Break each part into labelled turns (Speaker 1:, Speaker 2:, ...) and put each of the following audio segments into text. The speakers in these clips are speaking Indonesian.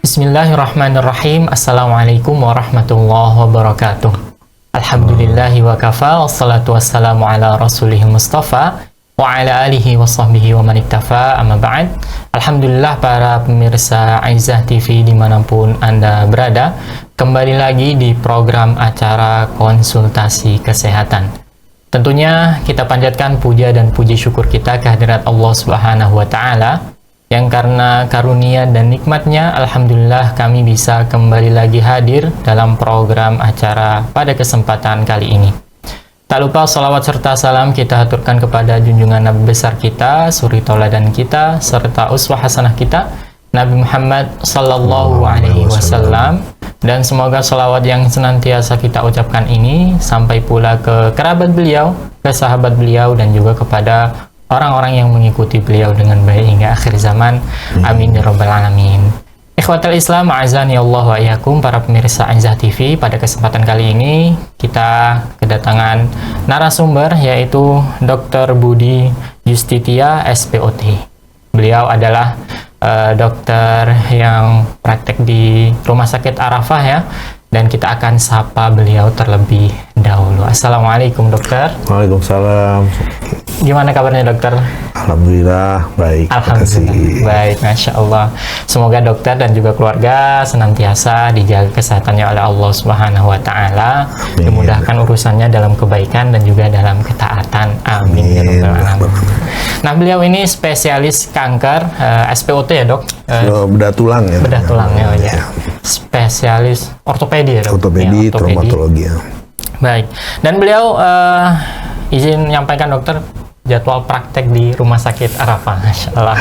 Speaker 1: Bismillahirrahmanirrahim. Assalamualaikum warahmatullahi wabarakatuh. Alhamdulillahi wa kafa, wassalatu wassalamu ala rasulih mustafa wa ala alihi wa sahbihi wa man iktafa, amma ba'd. Alhamdulillah para pemirsa Aizah TV dimanapun Anda berada, kembali lagi di program acara konsultasi kesehatan. Tentunya kita panjatkan puja dan puji syukur kita kehadirat Allah Subhanahu wa Ta'ala, yang karena karunia dan nikmatnya, alhamdulillah kami bisa kembali lagi hadir dalam program acara pada kesempatan kali ini. Tak lupa salawat serta salam kita aturkan kepada junjungan Nabi besar kita, suri tauladan kita, serta uswah hasanah kita, Nabi Muhammad Sallallahu Alaihi Wasallam. Dan semoga salawat yang senantiasa kita ucapkan ini sampai pula ke kerabat beliau, ke sahabat beliau, dan juga kepada orang-orang yang mengikuti beliau dengan baik hingga akhir zaman. Amin ya rabbal alamin. Ikhwatal Islam, a'azani Allah wa iyyakum, para pemirsa Aizah TV. Pada kesempatan kali ini kita kedatangan narasumber, yaitu Dr. Budi Yustitia SPOT. Beliau adalah dokter yang praktek di Rumah Sakit Arafah ya. Dan kita akan sapa beliau terlebih dahulu. Assalamualaikum dokter.
Speaker 2: Waalaikumsalam.
Speaker 1: Gimana kabarnya dokter?
Speaker 2: Alhamdulillah baik.
Speaker 1: Alhamdulillah baik, Masya Allah. Semoga dokter dan juga keluarga senantiasa dijaga kesehatannya oleh Allah Subhanahu wa Ta'ala, dimudahkan urusannya dalam kebaikan dan juga dalam ketaatan. Amin ya rabbal alamin. Nah, beliau ini spesialis kanker, SPOT ya dok?
Speaker 2: Bedah tulang ya.
Speaker 1: Bedah tulang ya. Spesialis ortopedi ya dok?
Speaker 2: Ortopedi, traumatologi ya.
Speaker 1: Baik. Dan beliau izin menyampaikan dokter jadwal praktek di Rumah Sakit Arafah. Masya Allah.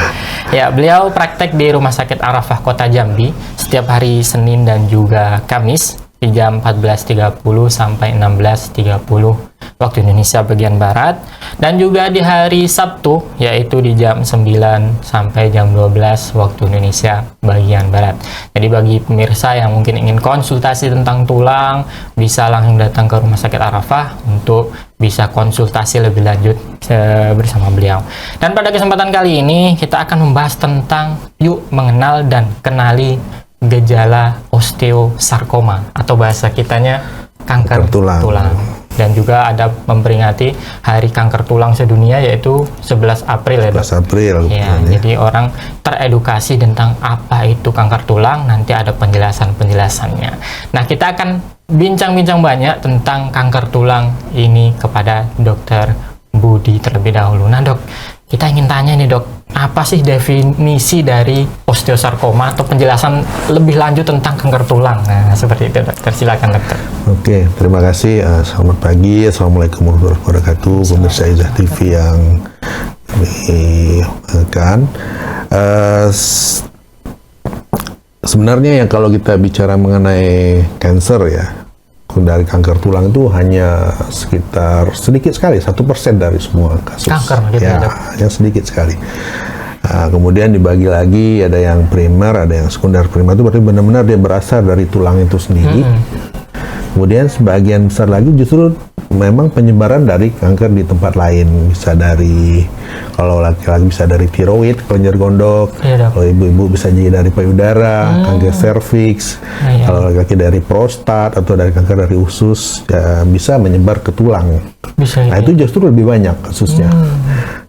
Speaker 1: Ya, beliau praktek di Rumah Sakit Arafah Kota Jambi setiap hari Senin dan juga Kamis di jam 14.30 sampai 16.30 waktu Indonesia bagian Barat, dan juga di hari Sabtu yaitu di jam 9 sampai jam 12 waktu Indonesia bagian Barat. Jadi bagi pemirsa yang mungkin ingin konsultasi tentang tulang, bisa langsung datang ke Rumah Sakit Arafah untuk bisa konsultasi lebih lanjut bersama beliau. Dan pada kesempatan kali ini kita akan membahas tentang yuk mengenal dan kenali gejala osteosarkoma atau bahasa kitanya kanker tulang. Dan juga ada memperingati Hari Kanker Tulang Sedunia, yaitu 11 April ya dok?
Speaker 2: 11 April.
Speaker 1: Ya, jadi orang teredukasi tentang apa itu kanker tulang, nanti ada penjelasan-penjelasannya. Nah, kita akan bincang-bincang banyak tentang kanker tulang ini kepada Dokter Budi terlebih dahulu. Nah dok, kita ingin tanya nih dok, apa sih definisi dari osteosarkoma atau penjelasan lebih lanjut tentang kanker tulang? Nah, seperti itu dokter, silakan dokter.
Speaker 2: Oke, terima kasih. Selamat pagi, assalamualaikum warahmatullahi wabarakatuh, pemirsa Aizah TV yang kan. Sebenarnya ya kalau kita bicara mengenai cancer ya, dari kanker tulang itu hanya sekitar sedikit sekali, 1% dari semua kasus
Speaker 1: kanker gitu
Speaker 2: ya, hanya sedikit sekali. Kemudian dibagi lagi, ada yang primer, ada yang sekunder. Primer itu berarti benar-benar dia berasal dari tulang itu sendiri. Kemudian sebagian besar lagi justru memang penyebaran dari kanker di tempat lain, bisa dari, kalau laki-laki bisa dari tiroid, kelenjar gondok, kalau ibu-ibu bisa jadi dari payudara, kanker serviks, kalau laki-laki dari prostat atau dari kanker dari usus, ya bisa menyebar ke tulang. Nah itu justru lebih banyak kasusnya.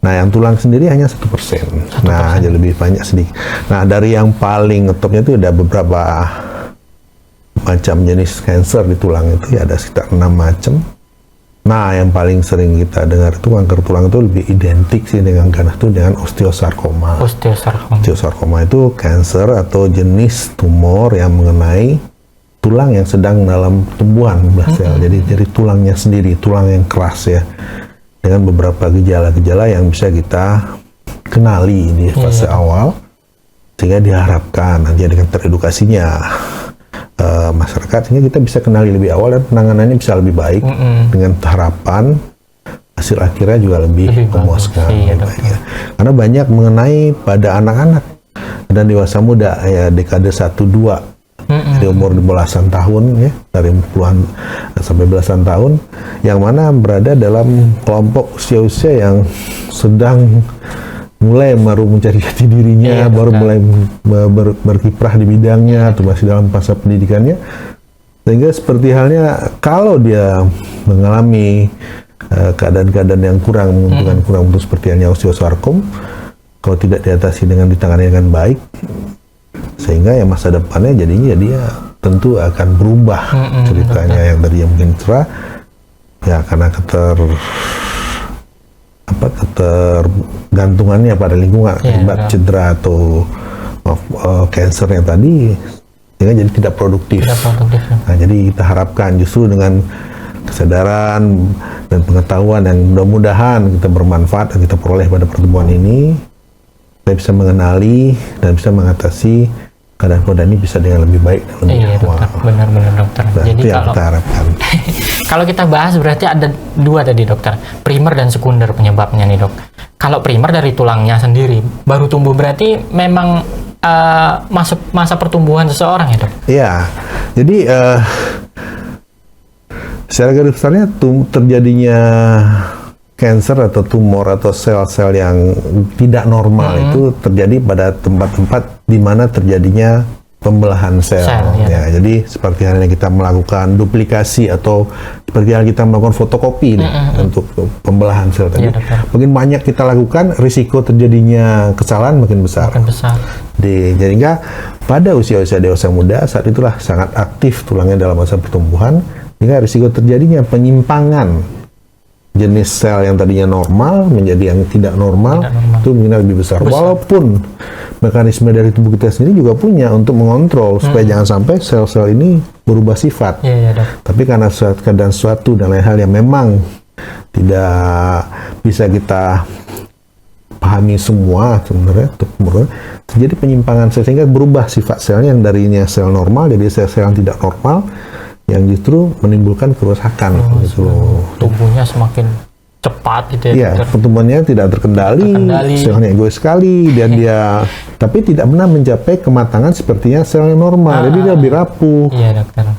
Speaker 2: Nah yang tulang sendiri hanya 1%. Nah jadi lebih banyak sedikit. Nah dari yang paling ngetopnya itu ada beberapa macam jenis kanker di tulang itu ya, ada sekitar 6 macam. Nah, yang paling sering kita dengar itu kanker tulang itu lebih identik sih dengan osteosarkoma. Osteosarkoma itu kanker atau jenis tumor yang mengenai tulang yang sedang dalam tumbuhan sel. Jadi tulangnya sendiri, tulang yang keras ya, dengan beberapa gejala-gejala yang bisa kita kenali di fase awal, sehingga diharapkan nanti dengan teredukasinya masyarakat, sehingga kita bisa kenali lebih awal dan penanganannya bisa lebih baik, dengan harapan hasil akhirnya juga lebih memuaskan. Karena banyak mengenai pada anak-anak dan dewasa muda ya, dekade 1-2 di umur belasan tahun ya, dari puluhan sampai belasan tahun, yang mana berada dalam kelompok usia-usia yang sedang mulai baru mencari jati dirinya, baru mulai berkiprah di bidangnya atau masih dalam fase pendidikannya. Sehingga seperti halnya kalau dia mengalami keadaan-keadaan yang kurang menguntungkan, kurang untuk seperti halnya osteosarkom, kalau tidak diatasi dengan ditangani dengan baik, sehingga ya masa depannya jadinya dia tentu akan berubah ceritanya yang tadinya mungkin cerah ya karena ketergantungannya pada lingkungan akibat cedera atau cancer yang tadi, sehingga jadi tidak produktif. Nah, jadi kita harapkan justru dengan kesadaran dan pengetahuan yang mudah-mudahan kita bermanfaat dan kita peroleh pada pertemuan ini, kita bisa mengenali dan bisa mengatasi keadaan-keadaan ini bisa dengan lebih baik dan lebih
Speaker 1: dokter. Benar-benar dokter.
Speaker 2: Nah,
Speaker 1: jadi
Speaker 2: itu yang kita harapkan.
Speaker 1: Kalau kita bahas berarti ada dua tadi dokter, primer dan sekunder penyebabnya nih dok. Kalau primer dari tulangnya sendiri baru tumbuh berarti memang masuk masa pertumbuhan seseorang ya dok? Iya,
Speaker 2: jadi secara garis besarnya terjadinya cancer atau tumor atau sel-sel yang tidak normal itu terjadi pada tempat-tempat di mana terjadinya pembelahan sel. Ya, jadi seperti halnya kita melakukan duplikasi atau seperti halnya kita melakukan fotokopi untuk pembelahan sel tadi. Makin banyak kita lakukan, risiko terjadinya kesalahan makin besar. Jadi pada usia-usia dewasa muda saat itulah sangat aktif tulangnya dalam masa pertumbuhan, sehingga risiko terjadinya penyimpangan jenis sel yang tadinya normal menjadi yang tidak normal, itu mungkin lebih besar. Walaupun mekanisme dari tubuh kita sendiri juga punya untuk mengontrol supaya jangan sampai sel-sel ini berubah sifat. Tapi karena keadaan suatu dan lain hal yang memang tidak bisa kita pahami semua sebenarnya, terjadi penyimpangan sel sehingga berubah sifat selnya yang darinya sel normal jadi sel-sel yang tidak normal, yang justru menimbulkan kerusakan gitu.
Speaker 1: Tubuhnya semakin cepat gitu ya.
Speaker 2: Iya, pertumbuhannya tidak terkendali. Selnya egois sekali dan dia tapi tidak pernah mencapai kematangan sepertinya sel yang normal. Jadi dia lebih rapuh.
Speaker 1: Iya, dokter.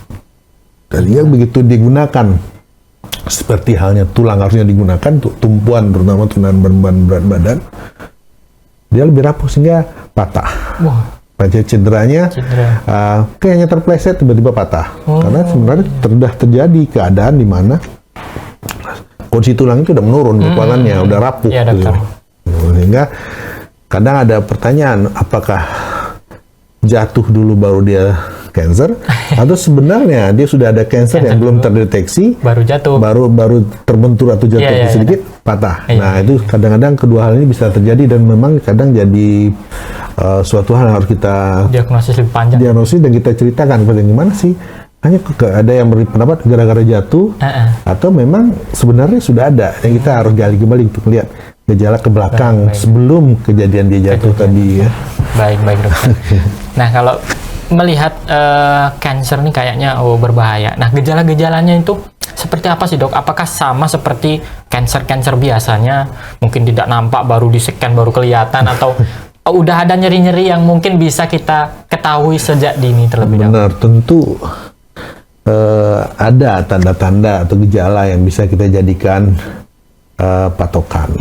Speaker 2: Dan dia begitu digunakan seperti halnya tulang harusnya digunakan untuk tumpuan, terutama beban berat badan, dia lebih rapuh sehingga patah. Pada cederanya, kayaknya terpleset tiba-tiba patah. Karena sebenarnya sudah terjadi keadaan di mana kondisi tulang itu udah menurun kekuatannya, udah rapuh. Gitu. Sehingga kadang ada pertanyaan, apakah jatuh dulu baru dia cancer, atau sebenarnya dia sudah ada cancer yang belum terdeteksi,
Speaker 1: baru jatuh,
Speaker 2: baru terbentur atau jatuh sedikit patah. Nah itu kadang-kadang kedua hal ini bisa terjadi dan memang kadang jadi suatu hal yang harus kita
Speaker 1: diagnosis lebih panjang.
Speaker 2: Diagnosis dan kita ceritakan kepada gimana sih. Hanya ada yang berpendapat gara-gara jatuh atau memang sebenarnya sudah ada yang kita harus gali kembali untuk melihat gejala ke belakang sebelum kejadian dia jatuh tadi ya.
Speaker 1: Baik dokter. Nah kalau melihat cancer nih kayaknya berbahaya. Nah gejala-gejalanya itu seperti apa sih dok? Apakah sama seperti cancer biasanya? Mungkin tidak nampak baru di-scan baru kelihatan atau udah ada nyeri-nyeri yang mungkin bisa kita ketahui sejak dini terlebih dahulu?
Speaker 2: Benar, tentu ada tanda-tanda atau gejala yang bisa kita jadikan patokan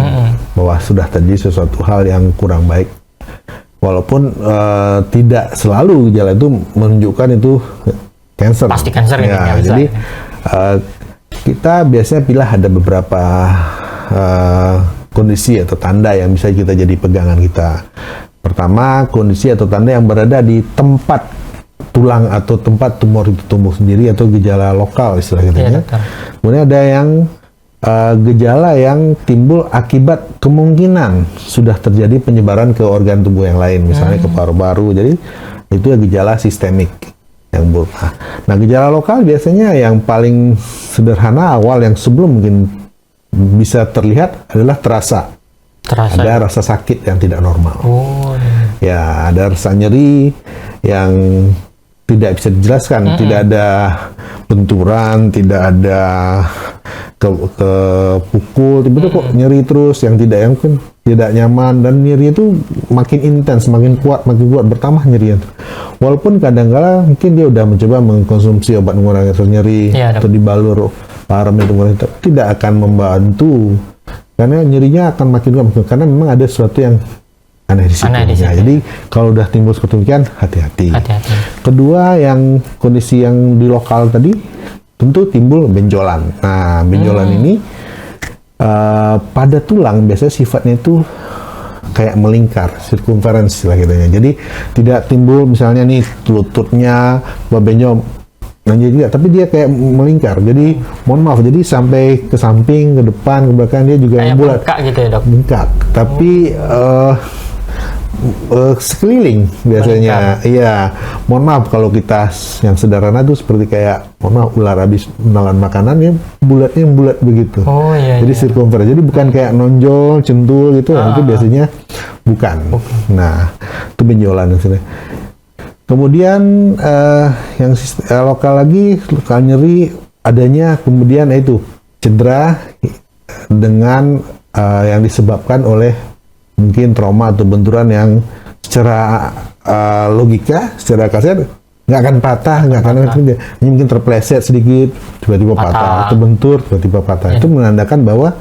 Speaker 2: bahwa sudah terjadi sesuatu hal yang kurang baik. Walaupun tidak selalu gejala itu menunjukkan itu cancer.
Speaker 1: Pasti cancer
Speaker 2: ya. Jadi kita biasanya pilih ada beberapa kondisi atau tanda yang bisa kita jadi pegangan kita. Pertama, kondisi atau tanda yang berada di tempat tulang atau tempat tumor itu tumbuh sendiri atau gejala lokal istilahnya. Kemudian ada yang gejala yang timbul akibat kemungkinan sudah terjadi penyebaran ke organ tubuh yang lain, misalnya ke paru-paru. Jadi itu gejala sistemik yang buruk. Nah, gejala lokal biasanya yang paling sederhana awal yang sebelum mungkin bisa terlihat adalah terasa. Ada rasa sakit yang tidak normal. Ya, ada rasa nyeri yang tidak bisa dijelaskan, tidak ada benturan, tidak ada ke pukul, tiba-tiba kok nyeri terus yang mungkin tidak nyaman, dan nyeri itu makin intens, makin kuat bertambah nyerinya. Walaupun kadang-kala mungkin dia udah mencoba mengkonsumsi obat mengurangi rasa nyeri atau dibalur parem itu tidak akan membantu karena nyerinya akan makin kuat karena memang ada sesuatu yang aneh di situ. Jadi kalau udah timbul seperti demikian, hati-hati. Kedua, yang kondisi yang di lokal tadi tentu timbul benjolan. Nah, benjolan ini pada tulang biasanya sifatnya itu kayak melingkar, circumference lah kitanya. Jadi tidak timbul misalnya nih lututnya benjol, tidak, tapi dia kayak melingkar. Jadi mohon maaf, jadi sampai ke samping, ke depan, ke belakang dia juga
Speaker 1: kayak
Speaker 2: bulat.
Speaker 1: Bengkak gitu ya, Dok?
Speaker 2: Bengkak, tapi sekeliling biasanya. Iya, mohon maaf kalau kita yang sederhana tuh seperti kayak mohon maaf ular habis menelan makanan ya bulatnya bulat begitu. Jadi circumference. Jadi bukan kayak nonjol, centul gitu. Itu biasanya bukan. Nah, itu benjolan maksudnya. Kemudian yang lokal lagi, lokal nyeri adanya kemudian itu cedera dengan yang disebabkan oleh mungkin trauma atau benturan yang secara logika, secara kasar nggak akan patah, nggak akan mungkin terpleset sedikit, tiba-tiba patah, atau bentur, tiba-tiba patah. Itu menandakan bahwa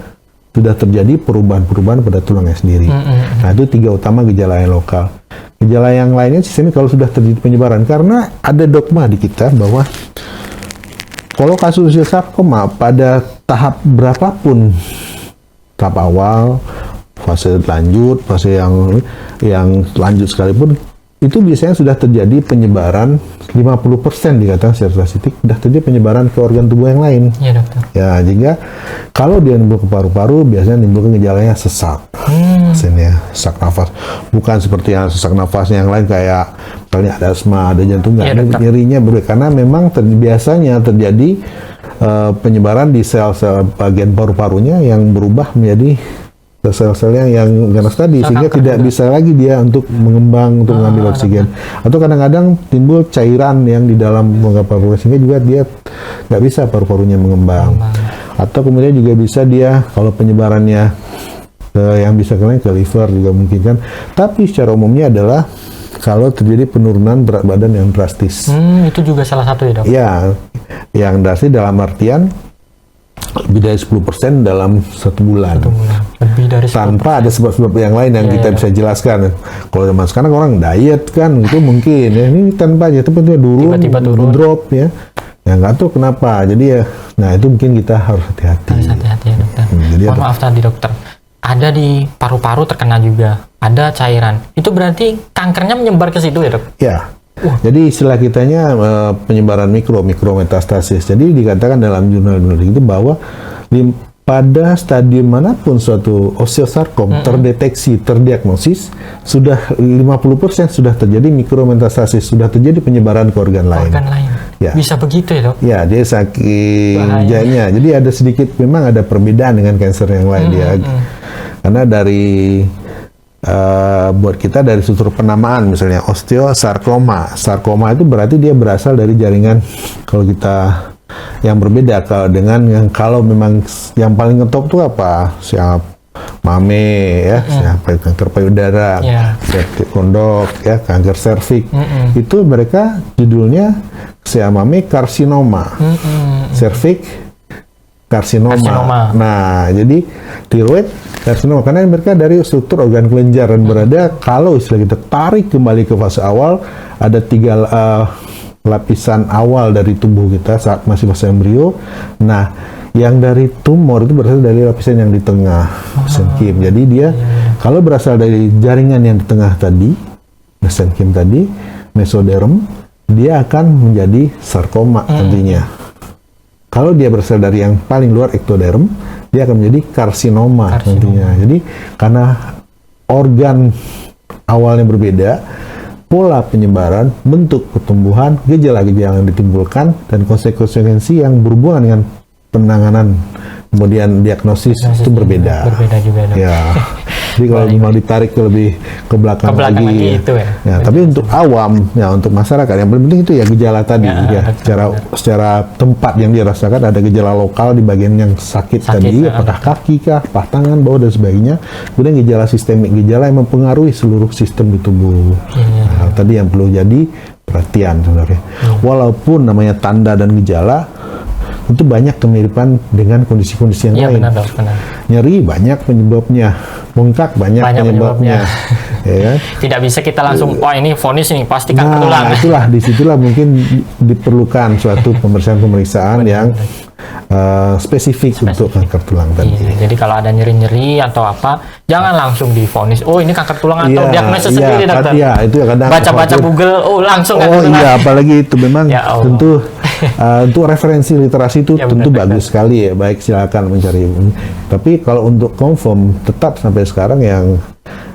Speaker 2: sudah terjadi perubahan-perubahan pada tulangnya sendiri. Nah, itu 3 utama gejala yang lokal. Gejala yang lainnya sisanya kalau sudah terjadi penyebaran, karena ada dogma di kita bahwa kalau kasus sarkoma pada tahap berapapun, tahap awal, fase lanjut, fase yang lanjut sekalipun, itu biasanya sudah terjadi penyebaran 50% dikatakan secara statistik sudah terjadi penyebaran ke organ tubuh yang lain.
Speaker 1: Iya, Dokter.
Speaker 2: Ya, jika kalau dia nimbul ke paru-paru, biasanya nimbulkan gejalanya sesak. Sesak nafas. Bukan seperti yang sesak nafasnya yang lain kayak misalnya ada asma, ada jantung, nyerinya berbeda. Karena memang biasanya terjadi penyebaran di sel-sel bagian paru-parunya yang berubah menjadi sel-selnya yang ganas tadi, sehingga tidak bisa lagi dia untuk mengembang, untuk mengambil oksigen. Atau kadang-kadang timbul cairan yang di dalam rongga paru, sehingga juga dia nggak bisa paru-parunya mengembang. Atau kemudian juga bisa dia, kalau penyebarannya yang bisa ke liver juga mungkin kan. Tapi secara umumnya adalah kalau terjadi penurunan berat badan yang drastis.
Speaker 1: Itu juga salah satu ya, Dok?
Speaker 2: Ya, yang drastis dalam artian lebih dari 10% dalam 1 bulan.
Speaker 1: Lebih dari 10%.
Speaker 2: Tanpa ada sebab-sebab yang lain yang kita bisa jelaskan. Kalau zaman sekarang orang diet kan, itu mungkin ya, ini tanpa aja, tapi dulu
Speaker 1: tiba-tiba turun,
Speaker 2: drop ya. Ya nggak tahu kenapa. Jadi ya, nah itu mungkin kita harus hati-hati.
Speaker 1: Harus hati-hati ya, Dokter.
Speaker 2: Jadi
Speaker 1: maaf tadi, Dokter. Ada di paru-paru terkena juga, ada cairan. Itu berarti kankernya menyebar ke situ ya, Dok?
Speaker 2: Ya. Jadi istilah kitanya penyebaran mikrometastasis. Jadi dikatakan dalam jurnal-jurnal itu bahwa pada stadium manapun suatu osteosarkom terdeteksi, terdiagnosis, sudah 50% sudah terjadi mikrometastasis, sudah terjadi penyebaran ke organ lain. Ya.
Speaker 1: Bisa begitu ya, Dok?
Speaker 2: Ya, dia saking jahnya. Jadi ada sedikit, memang ada perbedaan dengan kanker yang lain dia. Karena dari buat kita dari struktur penamaan, misalnya osteosarkoma. Sarkoma itu berarti dia berasal dari jaringan, kalau kita yang berbeda dengan yang kalau memang yang paling ngetop itu apa? Siap mame ya, siapa kanker payudara, septic kondok ya, kanker serviks. Itu mereka judulnya siap mame karsinoma. Serviks karsinoma. Nah, jadi tiroid karsinoma, karena mereka dari struktur organ kelenjar dan berada, kalau istilah kita tarik kembali ke fase awal, ada 3 lapisan awal dari tubuh kita saat masih fase embrio. Nah, yang dari tumor itu berasal dari lapisan yang di tengah, mesenkim. Jadi dia kalau berasal dari jaringan yang di tengah tadi, mesenkim tadi, mesoderm, dia akan menjadi sarkoma nantinya. Kalau dia berasal dari yang paling luar, ektoderm, dia akan menjadi karsinoma nantinya. Jadi karena organ awalnya berbeda, pola penyebaran, bentuk pertumbuhan, gejala-gejala yang ditimbulkan, dan konsekuensi yang berhubungan dengan penanganan, kemudian diagnosis itu berbeda.
Speaker 1: Berbeda juga, Dok.
Speaker 2: Ya. Jadi kalau mau ditarik lebih ke belakang lagi
Speaker 1: itu ya.
Speaker 2: Tapi untuk awam, ya untuk masyarakat yang paling penting itu ya gejala tadi, secara tempat yang dirasakan, ada gejala lokal di bagian yang sakit tadi, apakah kaki kah, paha tangan, bawah dan sebagainya. Kemudian gejala sistemik, gejala yang mempengaruhi seluruh sistem di tubuh. Nah, tadi yang perlu jadi perhatian sebenarnya. Walaupun namanya tanda dan gejala, itu banyak kemiripan dengan kondisi-kondisi yang
Speaker 1: Iya
Speaker 2: lain.
Speaker 1: benar dok, benar.
Speaker 2: Nyeri banyak penyebabnya, bengkak banyak penyebabnya. Ya kan?
Speaker 1: Tidak bisa kita langsung, wah ini vonis ini pasti kanker tulang.
Speaker 2: Itulah disitulah mungkin diperlukan suatu pemeriksaan yang spesifik untuk kanker tulang tadi.
Speaker 1: Iya, jadi kalau ada nyeri-nyeri atau apa, jangan langsung divonis, oh ini kanker tulang atau diagnosis sendiri dokter.
Speaker 2: Iya, itu kadang
Speaker 1: baca-baca Google, oh langsung kanker tulang.
Speaker 2: Iya, apalagi itu memang
Speaker 1: Ya Allah.
Speaker 2: tentu untuk referensi literasi itu
Speaker 1: Ya,
Speaker 2: tentu
Speaker 1: benar,
Speaker 2: bagus sekali ya, baik silakan mencari. Tapi kalau untuk confirm tetap sampai sekarang yang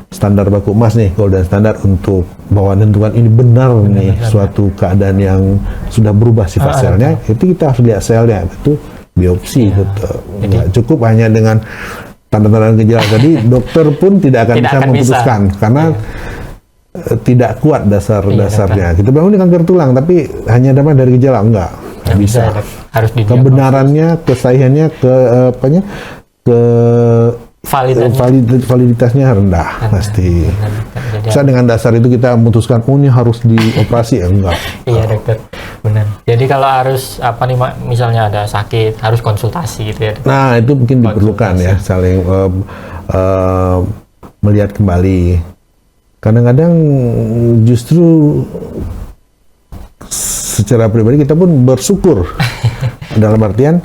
Speaker 2: standar baku emas nih, golden standar untuk bahwa tentukan ini benar nih suatu keadaan yang sudah berubah sifat selnya, itu kita harus lihat selnya, itu biopsi. Nggak cukup hanya dengan tanda-tanda gejala tadi, dokter pun tidak akan bisa memutuskan karena tidak kuat dasar-dasarnya. Kita bilang ini kanker tulang, tapi hanya damai dari gejala, enggak bisa.
Speaker 1: Harus
Speaker 2: kebenarannya, kesahihannya, validitasnya rendah pasti. Bisa dengan dasar itu kita memutuskan, oh ini harus dioperasi, enggak.
Speaker 1: Iya dokter, benar. Jadi kalau harus apa nih, misalnya ada sakit, harus konsultasi gitu ya.
Speaker 2: Nah itu mungkin diperlukan ya, saling melihat kembali. Kadang-kadang justru secara pribadi kita pun bersyukur dalam artian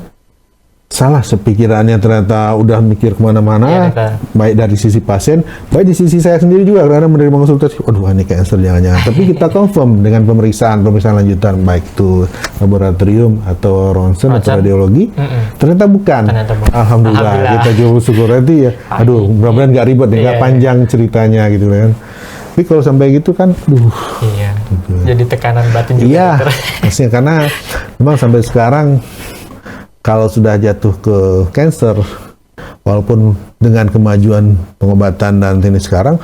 Speaker 2: salah sepikirannya ternyata udah mikir kemana-mana, baik dari sisi pasien, baik di sisi saya sendiri juga karena menerima konsultasi, waduh ini cancer jangan-jangan. Tapi kita confirm dengan pemeriksaan lanjutan, baik itu laboratorium atau ronsen atau radiologi, ternyata bukan. Alhamdulillah, kita jauh syukur itu ya. Aduh, mudah-mudahan nggak ribet, nggak panjang ceritanya gitu kan. Tapi kalau sampai gitu kan,
Speaker 1: iya. Jadi tekanan batin juga.
Speaker 2: Iya, maksudnya karena memang sampai sekarang kalau sudah jatuh ke cancer, walaupun dengan kemajuan pengobatan dan teknik sekarang,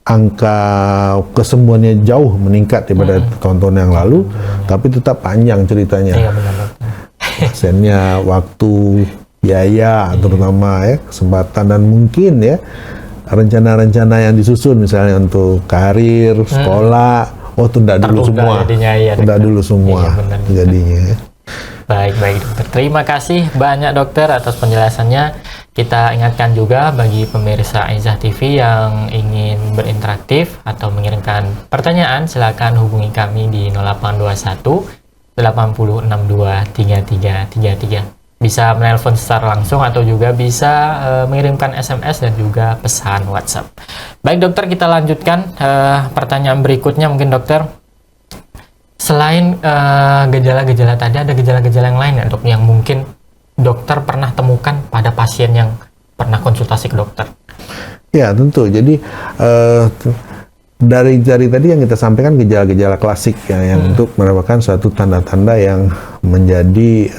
Speaker 2: angka kesembuhannya jauh meningkat daripada tahun-tahun yang lalu, tapi tetap panjang ceritanya.
Speaker 1: Iya, benar.
Speaker 2: Pasiennya, waktu, biaya, terutama ya, kesempatan dan mungkin ya, rencana-rencana yang disusun misalnya untuk karir, sekolah, tunda dulu semua. Tunda dulu semua jadinya.
Speaker 1: Baik dokter. Terima kasih banyak dokter atas penjelasannya. Kita ingatkan juga bagi pemirsa Aizah TV yang ingin berinteraktif atau mengirimkan pertanyaan, silakan hubungi kami di 0821 8062 3333. Bisa menelpon secara langsung atau juga bisa mengirimkan SMS dan juga pesan WhatsApp. Baik dokter, kita lanjutkan pertanyaan berikutnya mungkin dokter. Selain gejala-gejala tadi, ada gejala-gejala yang lain ya dok, yang mungkin dokter pernah temukan pada pasien yang pernah konsultasi ke dokter?
Speaker 2: Ya tentu, jadi dari tadi yang kita sampaikan gejala-gejala klasik ya, yang untuk merupakan suatu tanda-tanda yang menjadi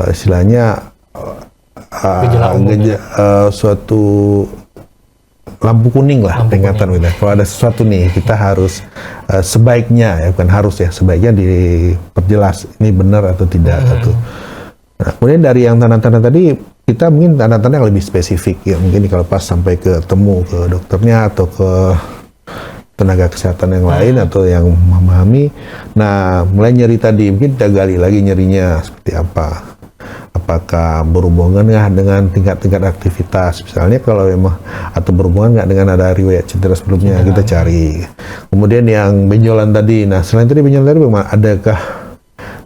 Speaker 2: istilahnya suatu lampu kuning lah, peringatan gitu. Kalau ada sesuatu nih, kita harus sebaiknya ya, bukan harus ya, sebaiknya diperjelas ini benar atau tidak. Nah, kemudian dari yang tanda-tanda tadi, kita mungkin tanda-tanda yang lebih spesifik ya, mungkin kalau pas sampai ketemu ke dokternya atau ke tenaga kesehatan yang lain atau yang memahami. Nah, mulai nyeri tadi, mungkin kita gali lagi nyerinya seperti apa. Apakah berhubungan nggak dengan tingkat-tingkat aktivitas, misalnya kalau memang, atau berhubungan nggak dengan ada riwayat cedera sebelumnya, kita cari. Kemudian yang benjolan tadi, nah selain tadi benjolan tadi, memang adakah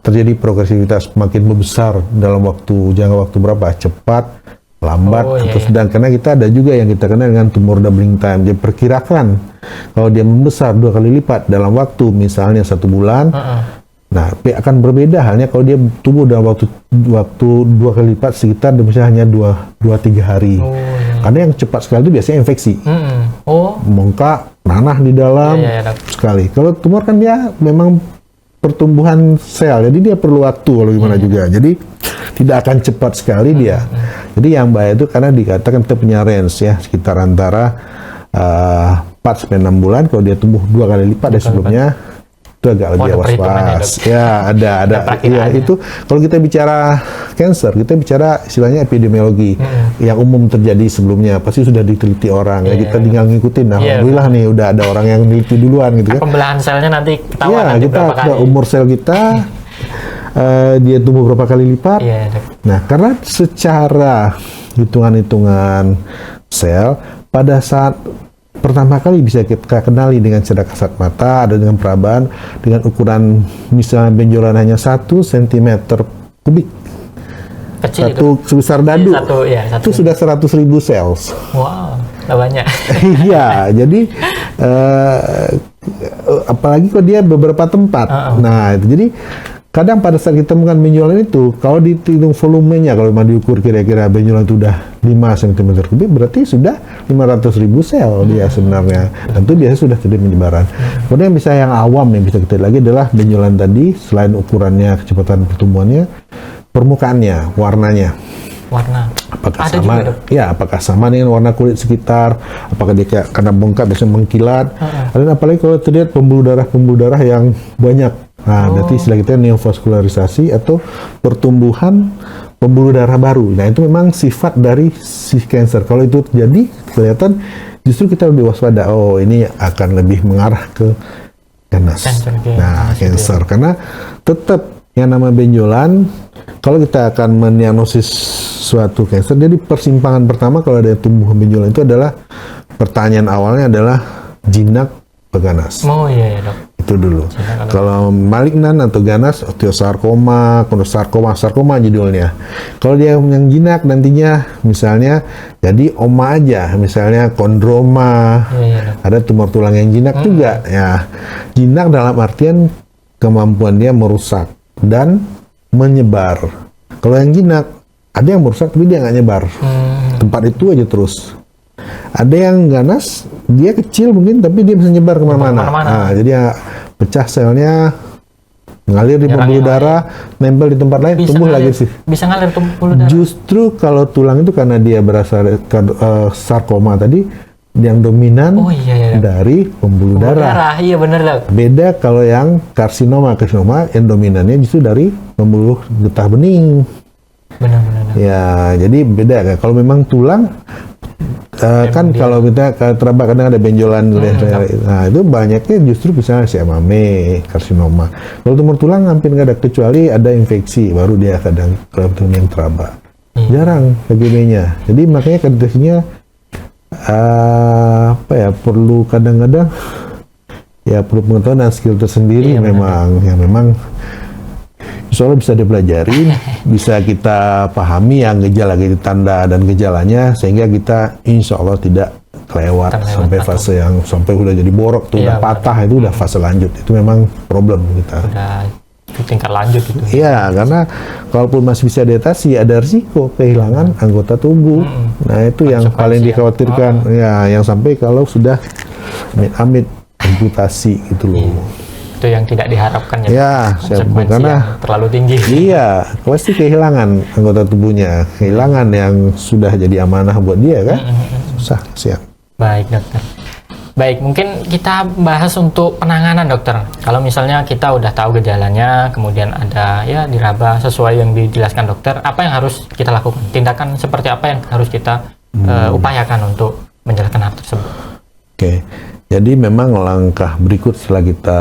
Speaker 2: terjadi progresivitas makin membesar dalam jangka waktu berapa, cepat, lambat, atau sedang, karena kita ada juga yang kita kenal dengan tumor doubling time. Dia perkirakan kalau dia membesar 2 kali lipat dalam waktu misalnya 1 bulan, nah akan berbeda halnya kalau dia tumbuh dalam waktu 2 kali lipat sekitar misalnya hanya 2-3 hari. Karena yang cepat sekali itu biasanya infeksi, bengkak, nanah di dalam sekali. Kalau tumor kan dia memang pertumbuhan sel, jadi dia perlu waktu kalau gimana juga. Jadi tidak akan cepat sekali dia. Jadi yang bahaya itu karena dikatakan kita punya range ya, sekitar antara 4-6 bulan. Kalau dia tumbuh 2 kali lipat dari sebelumnya, itu agak lebih was-was. Ya, ada ya, itu kalau kita bicara cancer, kita bicara istilahnya epidemiologi yang umum terjadi sebelumnya, pasti sudah diteliti orang. Ya, kita tinggal ngikutin. Nah, alhamdulillah nih udah ada orang yang neliti duluan gitu kan.
Speaker 1: Pembelahan selnya nanti ketahuan
Speaker 2: nanti kita berapa kali. Umur sel kita dia tumbuh berapa kali lipat.
Speaker 1: Iya, Dok.
Speaker 2: Nah, karena secara hitungan-hitungan sel, pada saat pertama kali bisa kita kenali dengan secara kasat mata, ada dengan perabaan, dengan ukuran misalnya benjolan hanya 1 cm kubik.
Speaker 1: Kecil
Speaker 2: Satu sebesar dadu.
Speaker 1: Satu.
Speaker 2: Itu sudah 100.000 cells.
Speaker 1: Wow, banyak.
Speaker 2: Iya, jadi apalagi kalau dia beberapa tempat. Nah, itu jadi kadang pada saat kita temukan benjolan itu, kalau dihitung volumenya, kalau memang diukur kira-kira benjolan itu udah 5 cm kubik, berarti sudah 500.000 sel dia sebenarnya. Dan itu biasanya sudah terjadi penyebaran. Kemudian bisa yang awam yang bisa kita lihat lagi adalah benjolan tadi, selain ukurannya, kecepatan pertumbuhannya, permukaannya, warnanya.
Speaker 1: Warna.
Speaker 2: Apakah
Speaker 1: Ada
Speaker 2: sama?
Speaker 1: juga, Dok?
Speaker 2: Ya, apakah sama dengan warna kulit sekitar? Apakah dia kayak karena bengkak biasanya mengkilat? Dan apalagi kalau terlihat pembuluh darah yang banyak. Nah, berarti istilah kita neovaskularisasi atau pertumbuhan pembuluh darah baru. Nah, itu memang sifat dari si kanker. Kalau itu terjadi, kelihatan justru kita lebih waspada. Oh, ini akan lebih mengarah ke ganas. Nah, kanker. Karena tetap yang nama benjolan, kalau kita akan mendiagnosis suatu kanker, jadi persimpangan pertama kalau ada tumbuh benjolan itu adalah pertanyaan awalnya adalah jinak atau ganas.
Speaker 1: Oh iya, Dok.
Speaker 2: Itu dulu. Kalau malignan atau ganas, osteosarkoma, sarkoma judulnya. Kalau dia yang jinak nantinya misalnya jadi oma aja, misalnya kondroma, ada tumor tulang yang jinak juga. Ya, jinak dalam artian kemampuan dia merusak dan menyebar. Kalau yang jinak, ada yang merusak tapi dia nggak nyebar. Tempat itu aja terus. Ada yang ganas, dia kecil mungkin tapi dia bisa nyebar kemana-mana. Nah, jadi ya, pecah selnya, ngalir di pembuluh darah, nempel di tempat lain, tumbuh lagi sih.
Speaker 1: Bisa ngalir pembuluh darah.
Speaker 2: Justru kalau tulang itu karena dia berasal dari sarkoma tadi, yang dominan dari pembuluh darah.
Speaker 1: Iya benar, Dok.
Speaker 2: Beda kalau yang karsinoma yang dominannya justru dari pembuluh getah bening.
Speaker 1: Benar.
Speaker 2: Ya, jadi beda kan. Kalau memang tulang kan kalau kita terabak kadang ada benjolan, nah itu banyaknya justru misalnya si amame, karsinoma. Kalau tumor tulang hampir nggak ada, kecuali ada infeksi, baru dia kadang kalau yang terabak. Jarang TGB-nya. Jadi makanya deteksinya perlu kadang-kadang ya perlu pengetahuan dan skill tersendiri memang insya Allah bisa dipelajari, bisa kita pahami yang gejala, tanda dan gejalanya, sehingga kita insya Allah tidak kelewat sampai fase yang sampai udah jadi borok tuh, udah patah, itu udah fase lanjut. Itu memang problem kita.
Speaker 1: Udah tingkat lanjut itu.
Speaker 2: Iya, karena kalaupun masih bisa deteksi, ada risiko kehilangan anggota tubuh. Nah, itu yang paling dikhawatirkan. Ya, yang sampai kalau sudah amit-amit amputasi gitu loh.
Speaker 1: Itu yang tidak diharapkan
Speaker 2: ya, karena
Speaker 1: terlalu tinggi.
Speaker 2: Iya, pasti kehilangan anggota tubuhnya, kehilangan yang sudah jadi amanah buat dia kan. Susah, siap.
Speaker 1: Baik, Dokter. Baik, mungkin kita bahas untuk penanganan, Dokter. Kalau misalnya kita udah tahu gejalanya, kemudian ada ya diraba sesuai yang dijelaskan dokter, apa yang harus kita lakukan? Tindakan seperti apa yang harus kita upayakan untuk menjelaskan hal tersebut?
Speaker 2: Oke. Jadi memang langkah berikut setelah kita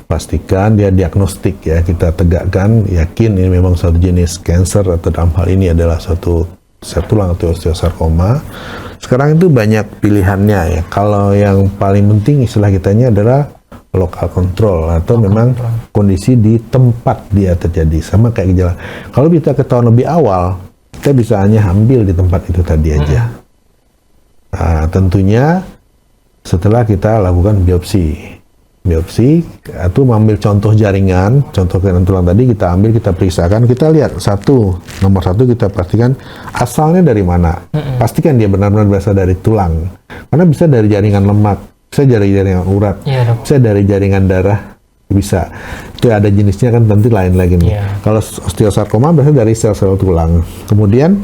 Speaker 2: pastikan dia diagnostik ya, kita tegakkan, yakin ini memang suatu jenis kanker atau dalam hal ini adalah suatu sel tulang atau osteosarkoma. Sekarang itu banyak pilihannya ya. Kalau yang paling penting istilah kitanya adalah lokal control atau memang kondisi di tempat dia terjadi, sama kayak gejala. Kalau kita ketahuan lebih awal, kita bisa hanya ambil di tempat itu tadi aja. Nah, tentunya setelah kita lakukan biopsi atau mengambil contoh jaringan, contoh kelainan tulang tadi kita ambil, kita periksakan, kita lihat nomor satu kita pastikan asalnya dari mana. Pastikan dia benar-benar berasal dari tulang, karena bisa dari jaringan lemak, bisa dari jaringan urat, bisa dari jaringan darah, bisa. Itu ada jenisnya kan, nanti lain lagi nih. Kalau osteosarkoma berasal dari sel-sel tulang. Kemudian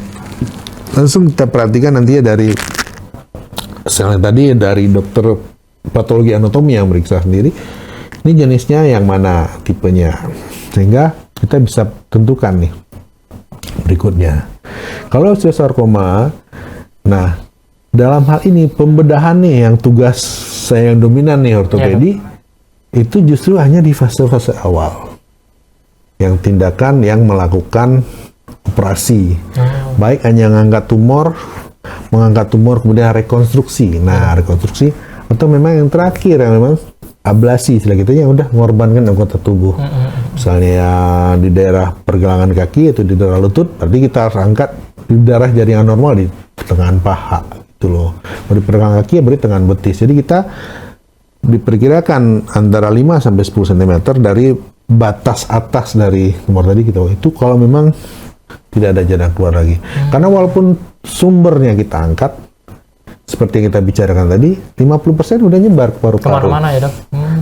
Speaker 2: langsung kita perhatikan nanti dari selnya tadi, dari dokter patologi anatomi yang meriksa sendiri, ini jenisnya yang mana, tipenya, sehingga kita bisa tentukan nih berikutnya. Kalau osteosarkoma, nah dalam hal ini pembedahan nih yang tugas saya yang dominan nih ortopedi, itu justru hanya di fase-fase awal. yang tindakan yang melakukan operasi. Baik hanya mengangkat tumor kemudian rekonstruksi. Nah, rekonstruksi atau memang yang terakhir yang memang ablasi, istilah kita yang udah mengorbankan anggota tubuh. Misalnya di daerah pergelangan kaki atau di daerah lutut, berarti kita harus angkat di daerah jaringan normal di pertengahan paha gitu loh. Di pergelangan kaki berarti pertengahan betis. Jadi kita diperkirakan antara 5 sampai 10 cm dari batas atas dari tumor tadi kita. Itu kalau memang tidak ada jalan keluar lagi. Karena walaupun sumbernya kita angkat, seperti yang kita bicarakan tadi, 50% udah nyebar ke paru-paru.
Speaker 1: Kemana-mana ya, Dok?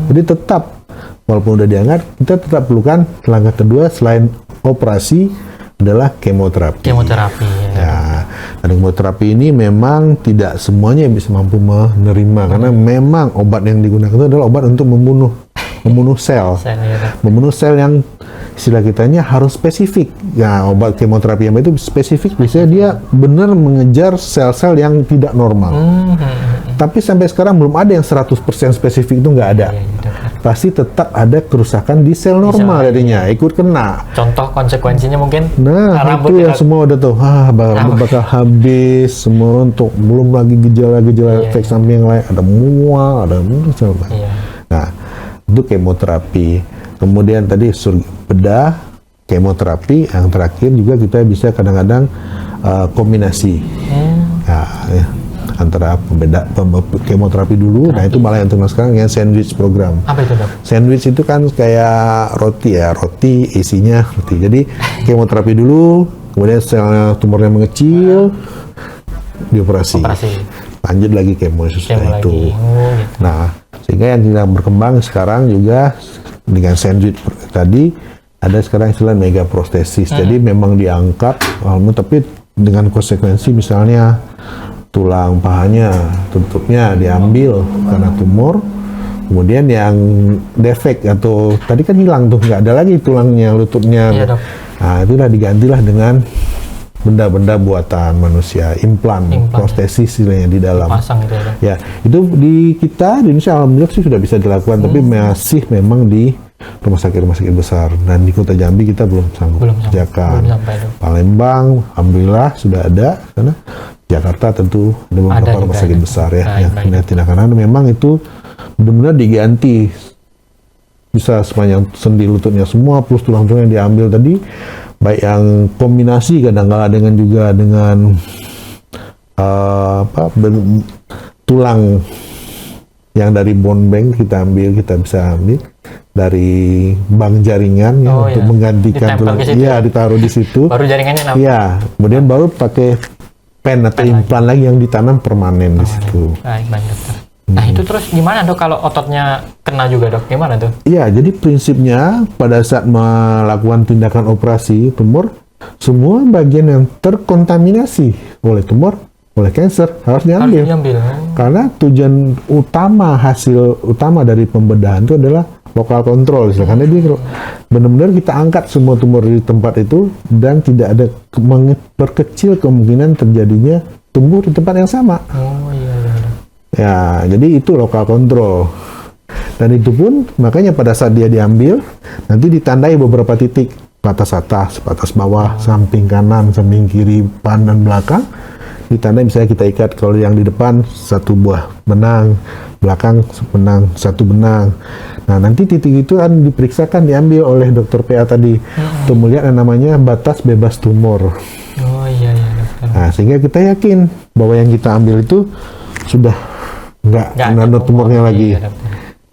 Speaker 2: Jadi tetap, walaupun udah diangkat, kita tetap perlukan langkah kedua selain operasi adalah kemoterapi.
Speaker 1: Kemoterapi.
Speaker 2: Ya, dan kemoterapi ini memang tidak semuanya bisa mampu menerima, karena memang obat yang digunakan itu adalah obat untuk membunuh sel. Membunuh sel yang istilah kitanya harus spesifik. Ya, obat kemoterapi yang itu spesifik, biasanya dia benar mengejar sel-sel yang tidak normal. Tapi sampai sekarang belum ada yang 100% spesifik, itu nggak ada. Pasti tetap ada kerusakan di sel normal jadinya, ikut kena.
Speaker 1: Contoh konsekuensinya mungkin
Speaker 2: itu yang semua udah tuh, bakal habis, semua untuk belum lagi gejala-gejala efek samping yang lain, ada mual, ada Nah, itu kemoterapi. Kemudian tadi bedah, kemoterapi, yang terakhir juga kita bisa kadang-kadang kombinasi. Antara kemoterapi dulu, nah itu malah yang terkenal sekarang yang sandwich program.
Speaker 1: Apa itu, Dok?
Speaker 2: Sandwich itu kan kayak roti, isinya roti. Jadi kemoterapi dulu, kemudian selnya tumornya mengecil, dioperasi. Lanjut lagi kemo setelah itu. Nah, sehingga yang tidak berkembang sekarang juga dengan sandwich tadi ada sekarang istilah megaprostesis. Jadi memang diangkat, tapi dengan konsekuensi misalnya tulang pahanya, tutupnya diambil karena tumor, kemudian yang defek atau tadi kan hilang tuh, nggak ada lagi tulangnya, lututnya. Nah, itulah digantilah dengan benda-benda buatan manusia, implan prostesis istilahnya di dalam.
Speaker 1: Pasang gitu ya.
Speaker 2: Ya, itu di kita di Indonesia alhamdulillah sih sudah bisa dilakukan, tapi masih memang di rumah sakit besar, dan di Kota Jambi kita belum sanggup kerjakan. Palembang alhamdulillah sudah ada, karena Jakarta tentu ada beberapa rumah sakit besar ya, yang punya tindakan. Memang itu benar-benar diganti, bisa sepanjang sendi lututnya semua plus tulang-tulang yang diambil tadi, baik yang kombinasi kadang-kala dengan tulang yang dari bone bank kita bisa ambil dari bank jaringan untuk menggantikan tulang, ditaruh di situ.
Speaker 1: Baru jaringannya nampak.
Speaker 2: Iya, kemudian baru pakai pen atau implan lagi yang ditanam permanen di situ.
Speaker 1: Baik, dokter. Nah, itu terus gimana, Dok, kalau ototnya kena juga, Dok? Gimana tuh?
Speaker 2: Iya, jadi prinsipnya pada saat melakukan tindakan operasi tumor, semua bagian yang terkontaminasi oleh tumor, oleh kanker harus diambil. Karena tujuan utama, hasil utama dari pembedahan itu adalah lokal kontrol, karena dia benar-benar kita angkat semua tumor di tempat itu dan tidak ada memperkecil kemungkinan terjadinya tumbuh di tempat yang sama. Ya, jadi itu lokal kontrol. Dan itu pun makanya pada saat dia diambil nanti ditandai beberapa titik, batas atas, batas bawah, samping kanan, samping kiri, depan dan belakang. Ditandai misalnya kita ikat, kalau yang di depan satu buah benang, belakang satu benang. Nah, nanti titik itu akan diperiksakan, diambil oleh dokter PA tadi untuk melihat yang namanya batas bebas tumor.
Speaker 1: Dokter.
Speaker 2: Nah, sehingga kita yakin bahwa yang kita ambil itu sudah nggak ada tumornya lagi.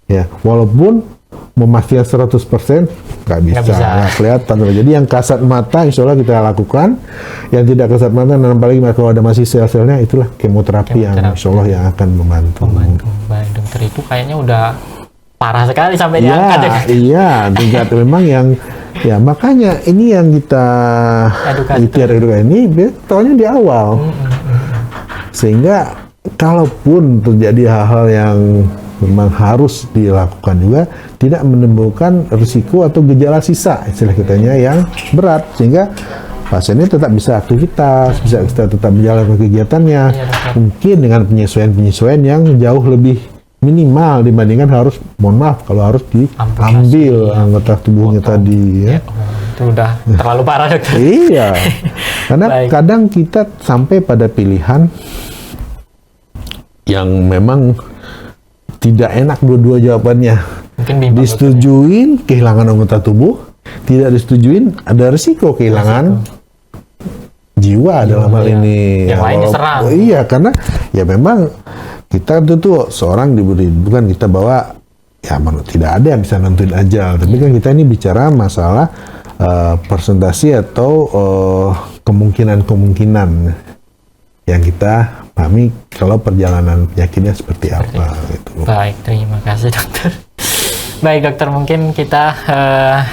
Speaker 2: Ya, walaupun memastikan 100% nggak bisa. Kelihatan. Jadi yang kasat mata insya Allah kita lakukan, yang tidak kasat mata dan apalagi kalau ada masih sel-selnya, itulah kemoterapi yang insya Allah yang akan membantu.
Speaker 1: Baik, dokter, itu kayaknya udah parah sekali sampai diangkat ya.
Speaker 2: Iya, tingkat memang yang makanya ini yang kita ikhtiar ini tahunya di awal. Sehingga kalaupun terjadi hal-hal yang memang harus dilakukan juga tidak menimbulkan risiko atau gejala sisa istilah kitanya yang berat, sehingga pasiennya tetap bisa aktivitas, bisa tetap menjalankan kegiatannya, mungkin dengan penyesuaian yang jauh lebih minimal dibandingkan harus, mohon maaf, kalau harus diambil anggota tubuhnya tadi ya.
Speaker 1: Itu udah terlalu parah, dokter.
Speaker 2: Iya, karena kadang kita sampai pada pilihan yang memang tidak enak dua-dua jawabannya.
Speaker 1: Mungkin
Speaker 2: disetujuin kehilangan anggota tubuh, tidak disetujuin ada risiko kehilangan jiwa dalam hal ini.
Speaker 1: Yang lain diserang.
Speaker 2: Iya, karena ya memang kita tuh seorang diberi, bukan kita bawa, ya tidak ada yang bisa nentuin ajal, tapi kan kita ini bicara masalah presentasi atau kemungkinan-kemungkinan yang kita pahami kalau perjalanan penyakitnya seperti apa. Gitu.
Speaker 1: Baik, terima kasih dokter. Baik dokter, mungkin kita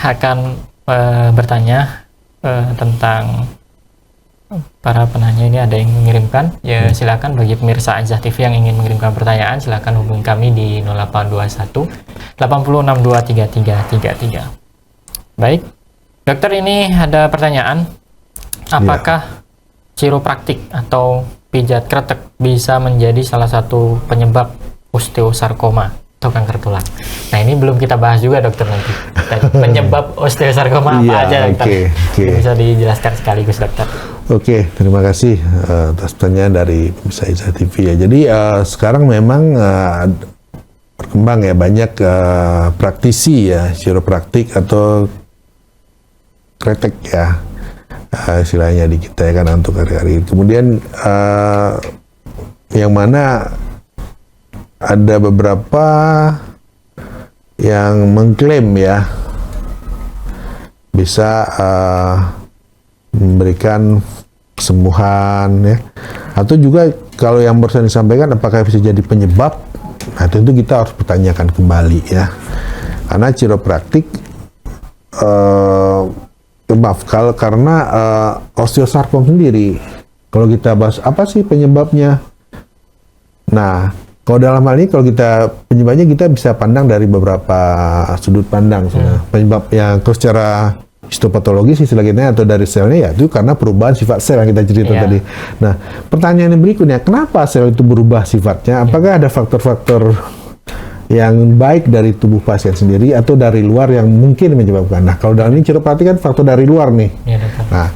Speaker 1: akan bertanya tentang para penanya ini. Ada yang mengirimkan, ya silakan bagi pemirsa Azah TV yang ingin mengirimkan pertanyaan, silakan hubungi kami di 0821 8062 3333. Baik, dokter, ini ada pertanyaan, apakah chiropraktik atau pijat kretek bisa menjadi salah satu penyebab osteosarkoma atau kanker tulang? Nah, ini belum kita bahas juga dokter nanti. Penyebab osteosarkoma apa aja dokter? Bisa dijelaskan sekaligus dokter?
Speaker 2: Oke, terima kasih atas pertanyaan dari pemirsa Azah TV ya. Jadi sekarang memang berkembang ya banyak praktisi ya chiropraktik atau kretek ya istilahnya di kita ya kan untuk hari-hari. Kemudian yang mana ada beberapa yang mengklaim ya bisa memberikan kesembuhan ya, atau juga kalau yang barusan disampaikan apakah bisa jadi penyebab. Nah, tentu kita harus pertanyakan kembali ya, karena chiropraktik karena osteosarkom sendiri, kalau kita bahas apa sih penyebabnya, nah kalau dalam hal ini kalau kita penyebabnya kita bisa pandang dari beberapa sudut pandang. Penyebab yang secara histopatologis istilahnya atau dari selnya, ya itu karena perubahan sifat sel yang kita cerita tadi. Nah, pertanyaan yang berikutnya, kenapa sel itu berubah sifatnya? Apakah ada faktor-faktor yang baik dari tubuh pasien sendiri atau dari luar yang mungkin menyebabkan? Nah, kalau dalam ini chiropraktik kan faktor dari luar nih. Nah,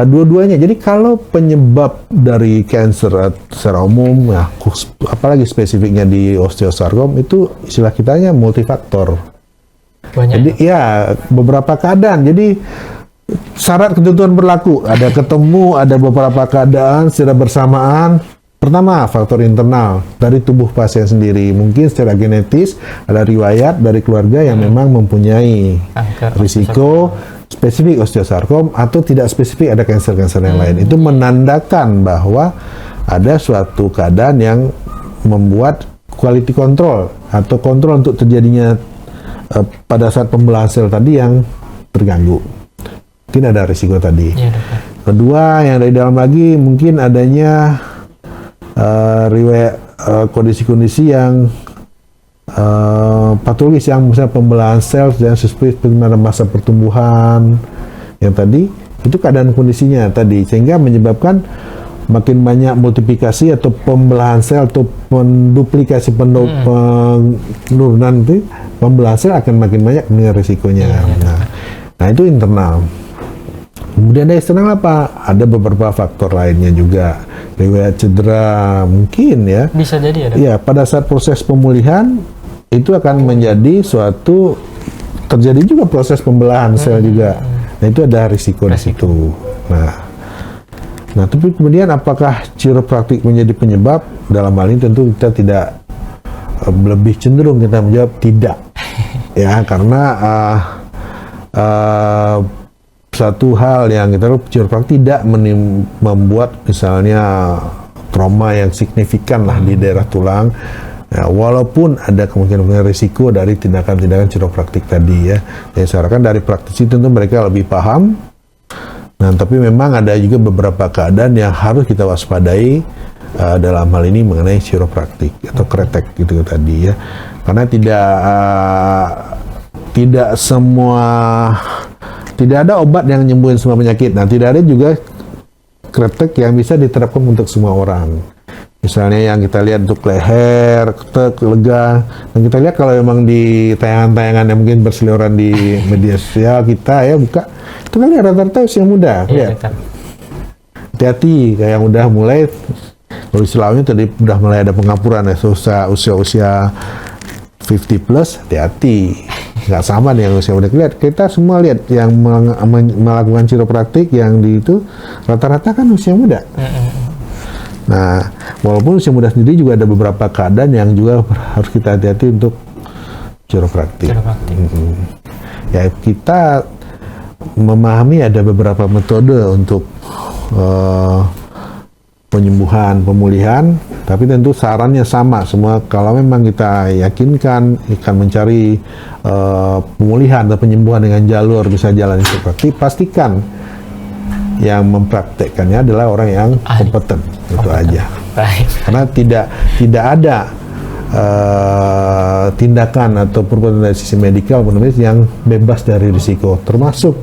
Speaker 2: dua-duanya. Jadi kalau penyebab dari cancer secara umum, ya, apalagi spesifiknya di osteosarkom, itu istilah kitanya multifaktor. Jadi ya beberapa keadaan. Jadi syarat ketentuan berlaku. Ada ketemu, ada beberapa keadaan secara bersamaan. Pertama, faktor internal dari tubuh pasien sendiri. Mungkin secara genetis ada riwayat dari keluarga yang memang mempunyai risiko spesifik osteosarkom, atau tidak spesifik ada kanker-kanker yang lain. Itu menandakan bahwa ada suatu keadaan yang membuat quality control atau kontrol untuk terjadinya pada saat pembelahan sel tadi yang terganggu. Mungkin ada risiko tadi. Kedua, yang dari dalam lagi mungkin adanya riwayat kondisi-kondisi yang patologis, yang misalnya pembelahan sel dan seperti masa pertumbuhan yang tadi, itu keadaan kondisinya tadi, sehingga menyebabkan makin banyak multiplikasi atau pembelahan sel atau penduplikasi penurunan itu, pembelahan sel akan makin banyak dengan risikonya. Nah, itu internal. Kemudian ada eksternal apa? Ada beberapa faktor lainnya juga. Riwayat cedera mungkin ya.
Speaker 1: Bisa jadi ada.
Speaker 2: Ya, pada saat proses pemulihan itu akan menjadi suatu, terjadi juga proses pembelahan sel juga. Nah, itu ada risiko di situ. Nah, tapi kemudian apakah chiropraktik menjadi penyebab? Dalam hal ini tentu kita tidak lebih cenderung kita menjawab tidak. Ya, karena satu hal yang kita lihat, chiropraktik tidak membuat misalnya trauma yang signifikan lah di daerah tulang. Ya, walaupun ada kemungkinan risiko dari tindakan-tindakan chiropraktik tadi ya. Yang saya harapkan dari praktisi tentu mereka lebih paham. Nah, tapi memang ada juga beberapa keadaan yang harus kita waspadai dalam hal ini mengenai chiropraktik atau kretek gitu tadi ya. Karena tidak ada obat yang nyembuhin semua penyakit. Nah, tidak ada juga kretek yang bisa diterapkan untuk semua orang. Misalnya yang kita lihat untuk leher, ketek, lega. Dan kita lihat kalau memang di tayangan-tayangan yang mungkin berseliweran di media sosial kita ya buka, itu kan rata-rata usia muda.
Speaker 1: Iya,
Speaker 2: Lihat. Hati-hati, kayak yang udah mulai, kalau istilahnya tadi udah mulai ada pengapuran ya, usia 50 plus, hati-hati. Nggak sama dengan usia muda. Lihat, kita semua lihat yang melakukan chiropraktik yang di itu rata-rata kan usia muda. Nah, walaupun usia muda sendiri juga ada beberapa keadaan yang juga harus kita hati-hati untuk chiropraktik. Ya, kita memahami ada beberapa metode untuk penyembuhan, pemulihan, tapi tentu sarannya sama semua. Kalau memang kita yakinkan akan mencari pemulihan atau penyembuhan dengan jalur bisa jalan chiropraktik, pastikan yang mempraktekkannya adalah orang yang kompeten. Itu aja.
Speaker 1: Baik.
Speaker 2: Karena tidak ada tindakan atau perbuatan dari sisi medikal yang bebas dari risiko, termasuk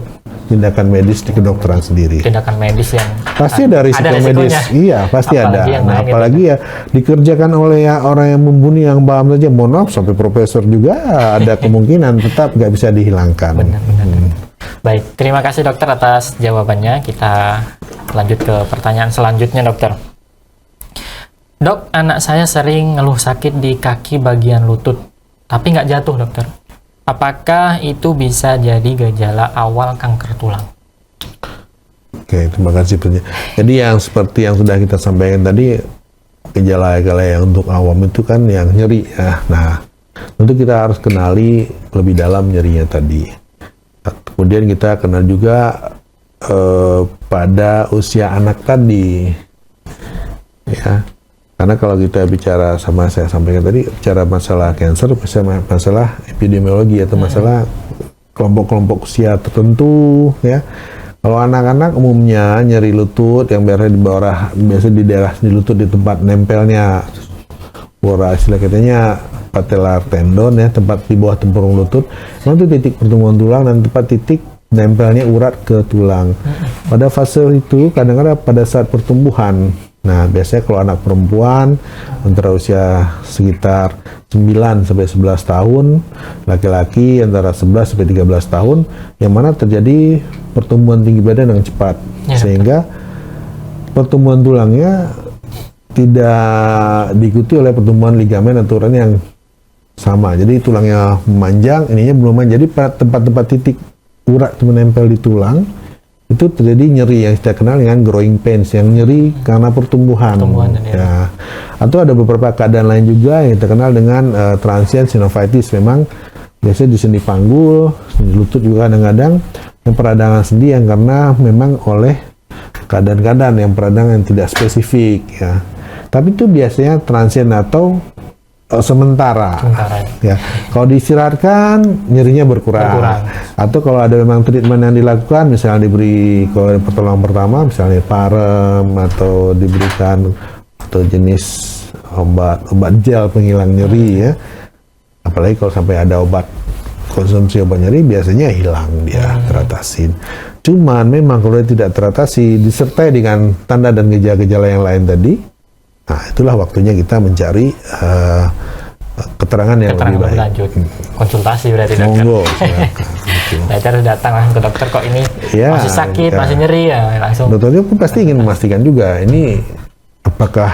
Speaker 2: tindakan medis di kedokteran sendiri.
Speaker 1: Tindakan medis yang
Speaker 2: pasti ada risiko medis. Iya, pasti apalagi ada. Nah, apalagi ya dikerjakan oleh orang yang membunuh yang paham saja, mohon maaf sampai profesor juga ada kemungkinan tetap nggak bisa dihilangkan.
Speaker 1: Benar. Baik, terima kasih dokter atas jawabannya. Kita lanjut ke pertanyaan selanjutnya, dokter. Dok, anak saya sering ngeluh sakit di kaki bagian lutut, tapi nggak jatuh, dokter. Apakah itu bisa jadi gejala awal kanker tulang?
Speaker 2: Oke, terima kasih. Jadi yang seperti yang sudah kita sampaikan tadi, gejala-gejala yang untuk awam itu kan yang nyeri. Nah, tentu kita harus kenali lebih dalam nyerinya tadi. Kemudian kita kenal juga pada usia anak tadi, ya. Karena kalau kita bicara sama saya sampaikan tadi, bicara masalah cancer, masalah epidemiologi atau masalah kelompok-kelompok usia tertentu, ya. Kalau anak-anak umumnya nyeri lutut yang biasa di daerah di lutut di tempat nempelnya, istilah katanya patellar tendon ya, tempat di bawah tempurung lutut, itu titik pertemuan tulang dan tempat titik nempelnya urat ke tulang. Pada fase itu kadang-kadang pada saat pertumbuhan. Nah, biasanya kalau anak perempuan antara usia sekitar 9 sampai 11 tahun, laki-laki antara 11 sampai 13 tahun, yang mana terjadi pertumbuhan tinggi badan yang cepat, sehingga pertumbuhan tulangnya tidak diikuti oleh pertumbuhan ligamen atau urat yang sama. Jadi tulangnya memanjang, ininya belum memanjang. Jadi pada tempat-tempat titik urat menempel di tulang, itu terjadi nyeri yang kita kenal dengan growing pains, yang nyeri karena pertumbuhan. Ya. Atau ada beberapa keadaan lain juga yang kita kenal dengan transient synovitis. Memang biasanya di sendi panggul, sendi lutut juga kadang-kadang yang peradangan sendi yang karena memang oleh keadaan-keadaan yang peradangan yang tidak spesifik. Ya. Tapi itu biasanya transient atau sementara. Ya. Kalau diistirahatkan nyerinya berkurang. Atau kalau ada memang treatment yang dilakukan, misalnya diberi kalau pertolongan pertama, misalnya parem atau diberikan atau jenis obat gel penghilang nyeri ya. Apalagi kalau sampai ada obat konsumsi obat nyeri biasanya hilang dia teratasin. Cuman memang kalau dia tidak teratasi disertai dengan tanda dan gejala-gejala yang lain tadi, nah itulah waktunya kita mencari keterangan yang lebih baik.
Speaker 1: Lanjut. Konsultasi berarti dokter.
Speaker 2: Monggo.
Speaker 1: Dokter harus datang langsung ke dokter, kok ini masih sakit, masih nyeri ya langsung.
Speaker 2: Dokternya pun pasti ingin memastikan juga ini apakah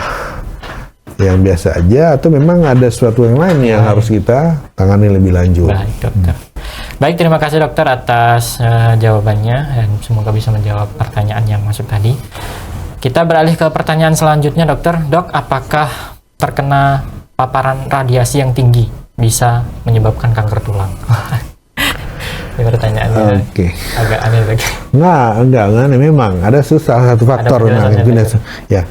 Speaker 2: yang biasa aja atau memang ada sesuatu yang lain yang harus kita tangani lebih lanjut.
Speaker 1: Baik dokter. Baik, terima kasih dokter atas jawabannya dan semoga bisa menjawab pertanyaan yang masuk tadi. Kita beralih ke pertanyaan selanjutnya, dokter. Dok, apakah terkena paparan radiasi yang tinggi bisa menyebabkan kanker tulang? Ini pertanyaannya agak aneh lagi.
Speaker 2: Enggak aneh. Memang ada salah satu faktor. Ya,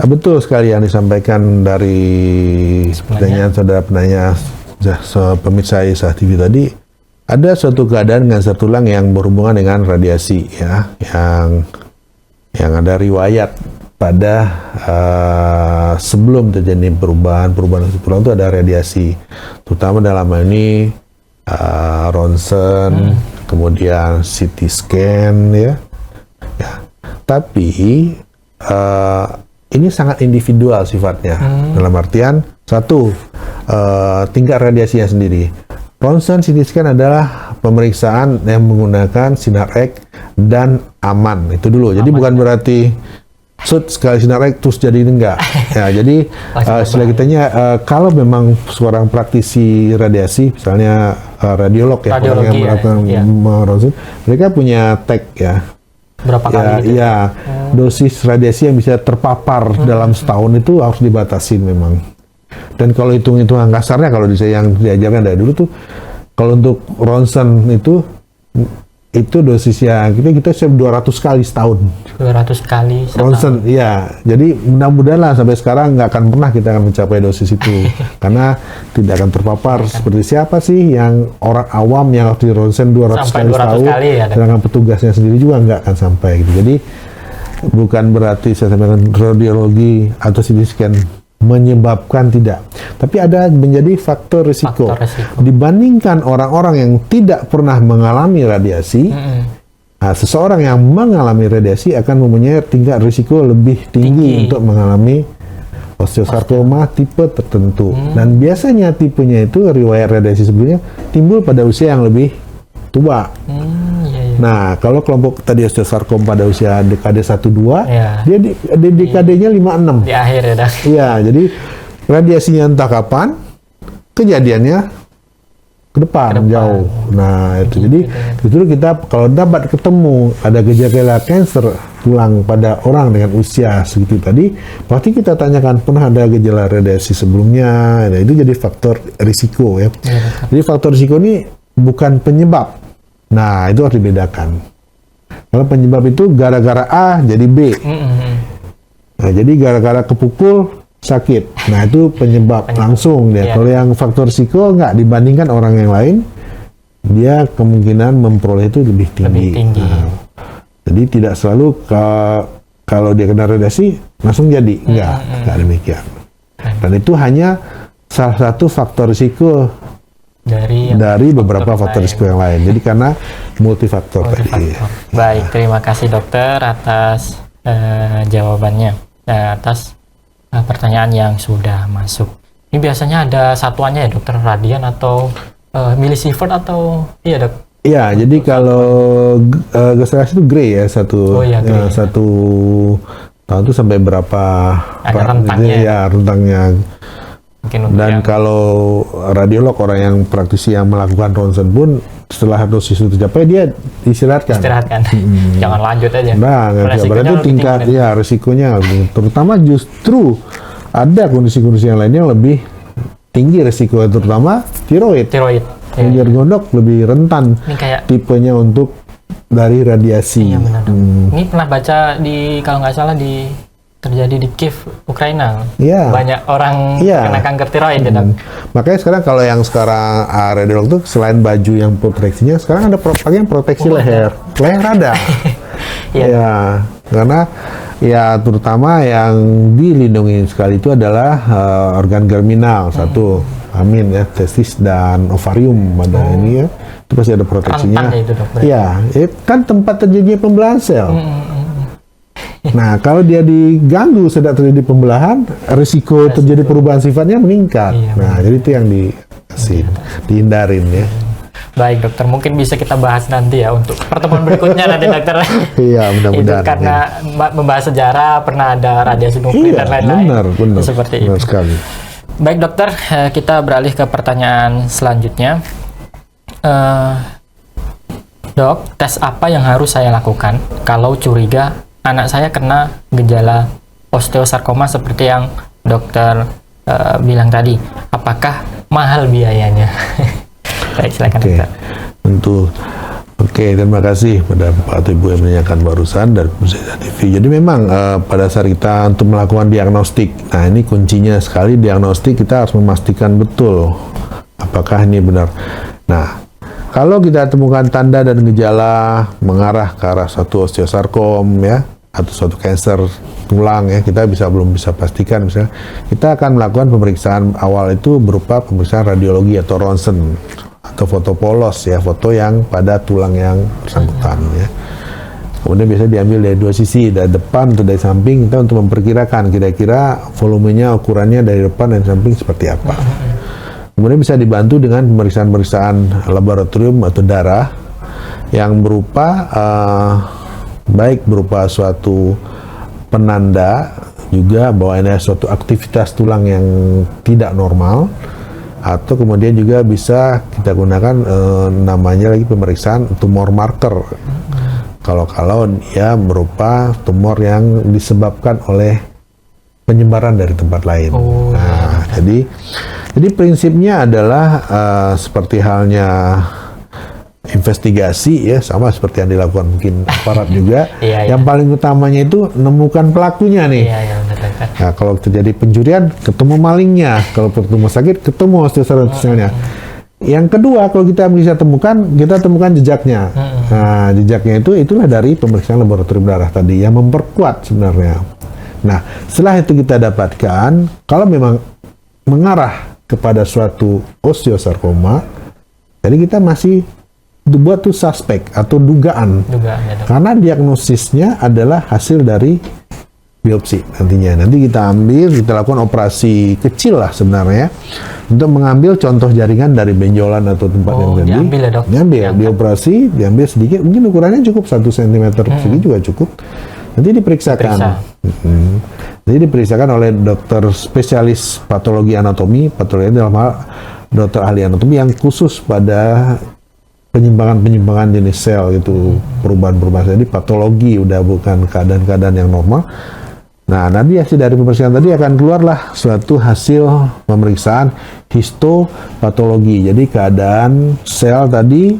Speaker 2: betul sekali yang disampaikan dari pertanyaan saudara penanya pemirsa ISA TV tadi. Ada suatu keadaan kanker tulang yang berhubungan dengan radiasi, ya, yang ada riwayat pada sebelum terjadi perubahan tulang itu ada radiasi, terutama dalam hal ini ronsen, kemudian CT scan, ya. Tapi ini sangat individual sifatnya. Dalam artian, satu, tingkat radiasinya sendiri. Ronsen CT scan adalah pemeriksaan yang menggunakan sinar X dan aman. Itu dulu. Jadi bukan berarti sekali sinar X terus jadi enggak. Ya, jadi istilah kitanya kalau memang seorang praktisi radiasi, misalnya radiolog ya, orang yang melakukan ronsen, mereka punya tag ya.
Speaker 1: Berapa kali gitu?
Speaker 2: Ya, dosis radiasi yang bisa terpapar dalam setahun itu harus dibatasin memang. Dan kalau hitung-hitungan kasarnya, kalau yang diajarkan dari dulu tuh, kalau untuk ronsen itu dosisnya kita 200 kali setahun.
Speaker 1: 200 kali setahun.
Speaker 2: Ronsen, iya. Jadi mudah-mudahan lah sampai sekarang nggak akan pernah kita akan mencapai dosis itu. Karena tidak akan terpapar seperti siapa sih yang orang awam yang harus di ronsen 200 kali setahun. Sedangkan petugasnya sendiri juga nggak akan sampai gitu. Jadi bukan berarti saya sampaikan radiologi atau CT scan menyebabkan, tidak, tapi ada menjadi faktor risiko. Dibandingkan orang-orang yang tidak pernah mengalami radiasi, seseorang yang mengalami radiasi akan mempunyai tingkat risiko lebih tinggi untuk mengalami osteosarkoma tipe tertentu. Dan biasanya tipenya itu riwayat radiasi sebelumnya timbul pada usia yang lebih tua. Nah, kalau kelompok tadi osteosarkoma pada usia dekade 1-2, dia di dekadenya 5-6.
Speaker 1: Di akhir ya, Dak.
Speaker 2: Iya, jadi radiasinya entah kapan, kejadiannya ke depan jauh. Nah, itu jadi itu kita kalau dapat ketemu ada gejala kanker tulang pada orang dengan usia segitu tadi, pasti kita tanyakan pernah ada gejala radiasi sebelumnya. Nah, itu jadi faktor risiko ya. Jadi faktor risiko ini bukan penyebab. Nah, itu harus dibedakan. Kalau penyebab itu gara-gara A jadi B. Nah, jadi gara-gara kepukul sakit. Nah, itu penyebab langsung dia. Kalau yang faktor risiko nggak dibandingkan orang yang lain, dia kemungkinan memperoleh itu lebih tinggi. Nah, jadi tidak selalu kalau dia kena radiasi langsung jadi. Nggak demikian. Dan itu hanya salah satu faktor risiko dari beberapa faktor risiko yang lain. Jadi karena multifaktor tadi.
Speaker 1: Baik, terima kasih dokter atas jawabannya, atas pertanyaan yang sudah masuk. Ini biasanya ada satuannya ya dokter, radian atau milisievert atau iya dok?
Speaker 2: Iya, jadi kalau gestasi itu gray ya, satu tahun itu sampai berapa?
Speaker 1: Ada rentangnya.
Speaker 2: Ya, rentangnya. Dan kalau radiolog, orang yang praktisi yang melakukan ronsen pun setelah dosis itu tercapai dia istirahatkan.
Speaker 1: Jangan lanjut aja.
Speaker 2: Nah, berarti tingkat risikonya terutama justru ada kondisi-kondisi yang lainnya yang lebih tinggi risiko, terutama tiroid. Kelenjar gondok lebih rentan tipenya untuk dari radiasi.
Speaker 1: Iya, benar. Ini pernah baca kalau nggak salah terjadi di Kiev, Ukraina. Banyak orang kena kanker tiroid ya, Dok.
Speaker 2: Makanya sekarang kalau yang radiolog tuh selain baju yang proteksinya, sekarang ada pakaian proteksi leher. Leher ada. Ya, karena ya terutama yang dilindungi sekali itu adalah organ germinal satu, amin ya, testis dan ovarium pada ini ya. Itu pasti ada proteksinya. Iya, kan tempat terjadinya pembelahan sel. Nah, kalau dia diganggu sedang terjadi pembelahan, risiko terjadi perubahan sifatnya meningkat. Nah, jadi itu yang dihindarin ya.
Speaker 1: Baik dokter, mungkin bisa kita bahas nanti ya untuk pertemuan berikutnya nanti dokter.
Speaker 2: Iya, mudah-mudahan.
Speaker 1: Itu karena membahas sejarah, pernah ada radiasi nuklir dan lain-lain.
Speaker 2: Benar.
Speaker 1: Seperti
Speaker 2: benar
Speaker 1: itu.
Speaker 2: Sekali.
Speaker 1: Baik dokter, kita beralih ke pertanyaan selanjutnya. Dok, tes apa yang harus saya lakukan kalau curiga anak saya kena gejala osteosarkoma seperti yang dokter bilang tadi? Apakah mahal biayanya? Baik, silakan dokter.
Speaker 2: Tentu. Oke, terima kasih pada Pak atau Ibu yang menanyakan barusan dari Pusat TV. Jadi memang pada saat kita untuk melakukan diagnostik, nah ini kuncinya sekali diagnostik, kita harus memastikan betul apakah ini benar. Nah, kalau kita temukan tanda dan gejala mengarah ke arah suatu osteosarkom ya, atau suatu kanker tulang ya, kita belum bisa pastikan, misalnya kita akan melakukan pemeriksaan awal itu berupa pemeriksaan radiologi atau ronsen atau foto polos ya, foto yang pada tulang yang bersangkutan ya. Kemudian biasanya diambil dari dua sisi, dari depan atau dari samping, kita untuk memperkirakan kira-kira volumenya, ukurannya dari depan dan samping seperti apa. Kemudian bisa dibantu dengan pemeriksaan-pemeriksaan laboratorium atau darah yang berupa baik berupa suatu penanda juga bahwa ini suatu aktivitas tulang yang tidak normal, atau kemudian juga bisa kita gunakan namanya lagi pemeriksaan tumor marker. Kalau dia berupa tumor yang disebabkan oleh penyebaran dari tempat lain. Nah, jadi prinsipnya adalah seperti halnya investigasi ya, sama seperti yang dilakukan mungkin aparat juga. Yang paling utamanya itu menemukan pelakunya nih. Nah, kalau terjadi pencurian, ketemu malingnya. Kalau ketemu sakit, ketemu osteoartritisnya. Yang kedua, kalau kita bisa temukan jejaknya. Nah, jejaknya itulah dari pemeriksaan laboratorium darah tadi yang memperkuat sebenarnya. Nah, setelah itu kita dapatkan, kalau memang mengarah kepada suatu osteosarkoma, jadi kita masih buat tuh suspek atau dugaan ya, karena diagnosisnya adalah hasil dari biopsi nantinya. Nanti kita lakukan operasi kecil lah sebenarnya untuk mengambil contoh jaringan dari benjolan atau tempat yang tadi.
Speaker 1: Diambil ya, Dok?
Speaker 2: Dioperasi, diambil sedikit, mungkin ukurannya cukup 1 cm persegi juga cukup. Nanti diperiksakan. Jadi diperiksakan oleh dokter spesialis patologi anatomi, dalam hal dokter ahli anatomi yang khusus pada penyimpangan jenis sel gitu, perubahan-perubahan. Jadi patologi, udah bukan keadaan-keadaan yang normal. Nah, nanti hasil dari pemeriksaan tadi akan keluarlah suatu hasil pemeriksaan histopatologi. Jadi keadaan sel tadi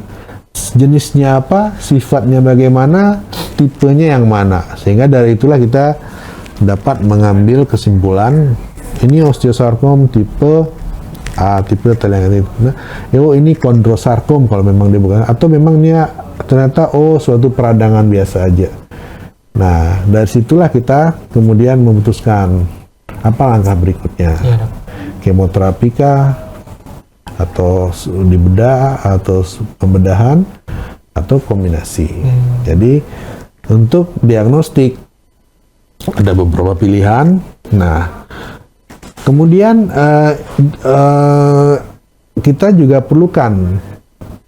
Speaker 2: jenisnya apa, sifatnya bagaimana, tipenya yang mana. Sehingga dari itulah kita dapat mengambil kesimpulan ini osteosarkom tipe A, tipe telanjang. Ini kondrosarkom kalau memang dia bukan, atau memang dia ternyata suatu peradangan biasa aja. Nah, dari situlah kita kemudian memutuskan apa langkah berikutnya. Kemoterapi kah, atau dibedah, atau pembedahan, atau kombinasi. Jadi untuk diagnostik ada beberapa pilihan. Nah, kemudian kita juga perlukan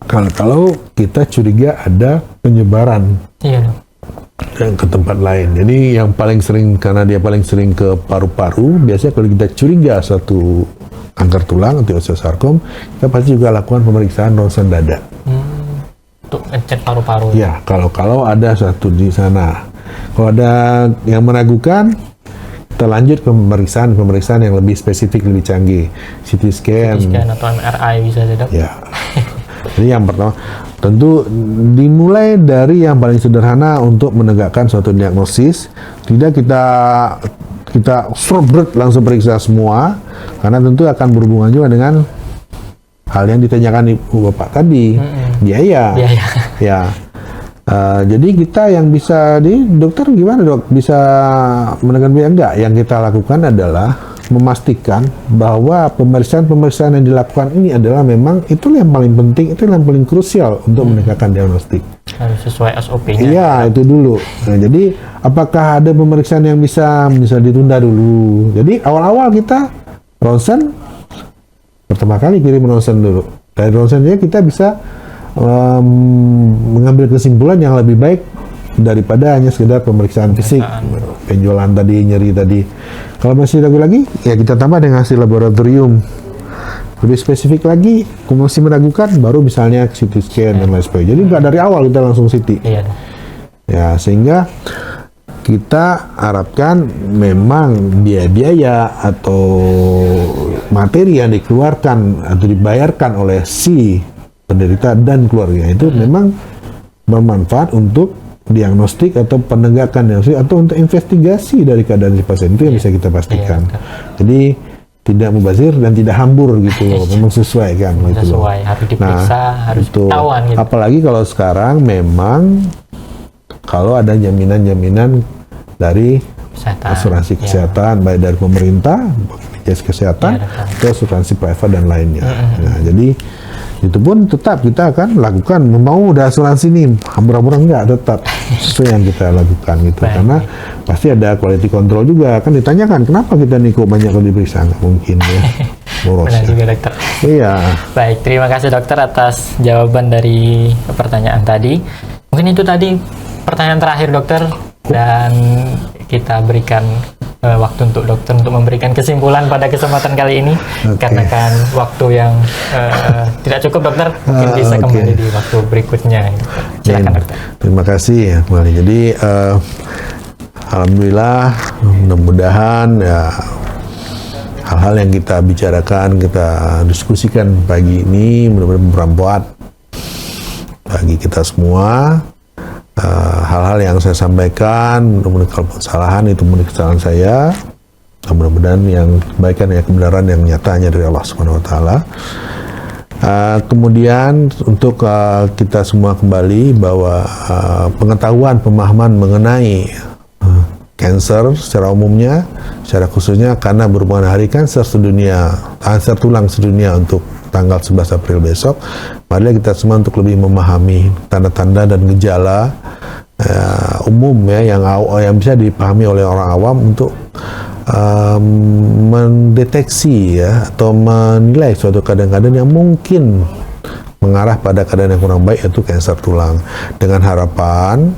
Speaker 2: kalau kita curiga ada penyebaran ke tempat lain. Jadi yang paling sering, karena dia paling sering ke paru-paru, biasanya kalau kita curiga suatu kanker tulang atau osteosarkom, kita pasti juga lakukan pemeriksaan ronsen dada.
Speaker 1: Untuk ngecek paru-paru.
Speaker 2: Ya, kalau ada satu di sana. Kalau ada yang meragukan, kita lanjut ke pemeriksaan yang lebih spesifik, lebih canggih. CT scan
Speaker 1: atau MRI bisa saja, Dok.
Speaker 2: Ya. Jadi yang pertama, tentu dimulai dari yang paling sederhana untuk menegakkan suatu diagnosis. Tidak kita sorbet langsung periksa semua, karena tentu akan berhubungan juga dengan hal yang ditanyakan Ibu Bapak tadi, biaya. Ya. Jadi kita yang bisa dokter gimana, Dok? Bisa menekan biaya enggak? Yang kita lakukan adalah memastikan bahwa pemeriksaan yang dilakukan ini adalah memang itu yang paling penting, itu yang paling krusial untuk menegakkan diagnostik.
Speaker 1: Harus sesuai SOP-nya.
Speaker 2: Iya, itu dulu. Nah, jadi apakah ada pemeriksaan yang bisa ditunda dulu? Jadi awal-awal kita ronsen, pertama kali kirim ronsen dulu. Dari ronsennya kita bisa mengambil kesimpulan yang lebih baik daripada hanya sekedar pemeriksaan fisik, benjolan tadi, nyeri tadi. Kalau masih ragu lagi, ya kita tambah dengan hasil laboratorium. Lebih spesifik lagi, kalau masih meragukan, baru misalnya CT scan dan lain sebagainya. Jadi nggak dari awal kita langsung CT. Ya, sehingga kita harapkan memang biaya atau materi yang dikeluarkan atau dibayarkan oleh si penderita dan keluarga itu memang bermanfaat untuk diagnostik atau penegakan diagnostik atau untuk investigasi dari keadaan si pasien, itu yang bisa kita pastikan. Jadi tidak mubazir dan tidak hambur gitu loh, memang sesuai kan gitu loh.
Speaker 1: Harus diperiksa, harus ketahuan gitu.
Speaker 2: Apalagi kalau sekarang memang kalau ada jaminan-jaminan dari asuransi kesehatan, baik dari pemerintah, BPJS kesehatan, atau asuransi private dan lainnya. Nah, jadi Itu pun tetap kita akan lakukan. Mau udah asuransi nih, hambur-hambur enggak, tetap sesuai yang kita lakukan gitu.
Speaker 1: Baik.
Speaker 2: Karena pasti ada quality control juga. Kan ditanyakan, kenapa kita nih kok banyak yang diperiksa? Nggak mungkin ya. Boros
Speaker 1: Benar
Speaker 2: ya.
Speaker 1: juga dokter.
Speaker 2: Iya.
Speaker 1: Baik, terima kasih dokter atas jawaban dari pertanyaan tadi. Mungkin itu tadi pertanyaan terakhir dokter, dan kita berikan waktu untuk dokter untuk memberikan kesimpulan pada kesempatan kali ini. Karena kan waktu yang tidak cukup dokter, mungkin bisa kembali di waktu berikutnya. Silakan dokter.
Speaker 2: Terima kasih ya kembali. Jadi alhamdulillah, mudah-mudahan ya hal-hal yang kita bicarakan, kita diskusikan pagi ini benar-benar bermanfaat bagi kita semua. Hal-hal yang saya sampaikan, mudah-mudahan kalau kesalahan itu murni kesalahan saya. Mudah-mudahan yang kebaikan ya kebenaran yang nyatanya dari Allah Subhanahu Wa Taala. Kemudian untuk kita semua kembali bahwa pengetahuan, pemahaman mengenai kanker secara umumnya, secara khususnya karena berhubungan hari kanker sedunia, kanker tulang sedunia untuk tanggal 11 April besok, marilah kita semua untuk lebih memahami tanda-tanda dan gejala umum ya yang bisa dipahami oleh orang awam untuk mendeteksi ya atau menilai suatu kadang-kadang yang mungkin mengarah pada keadaan yang kurang baik, yaitu kanker tulang. Dengan harapan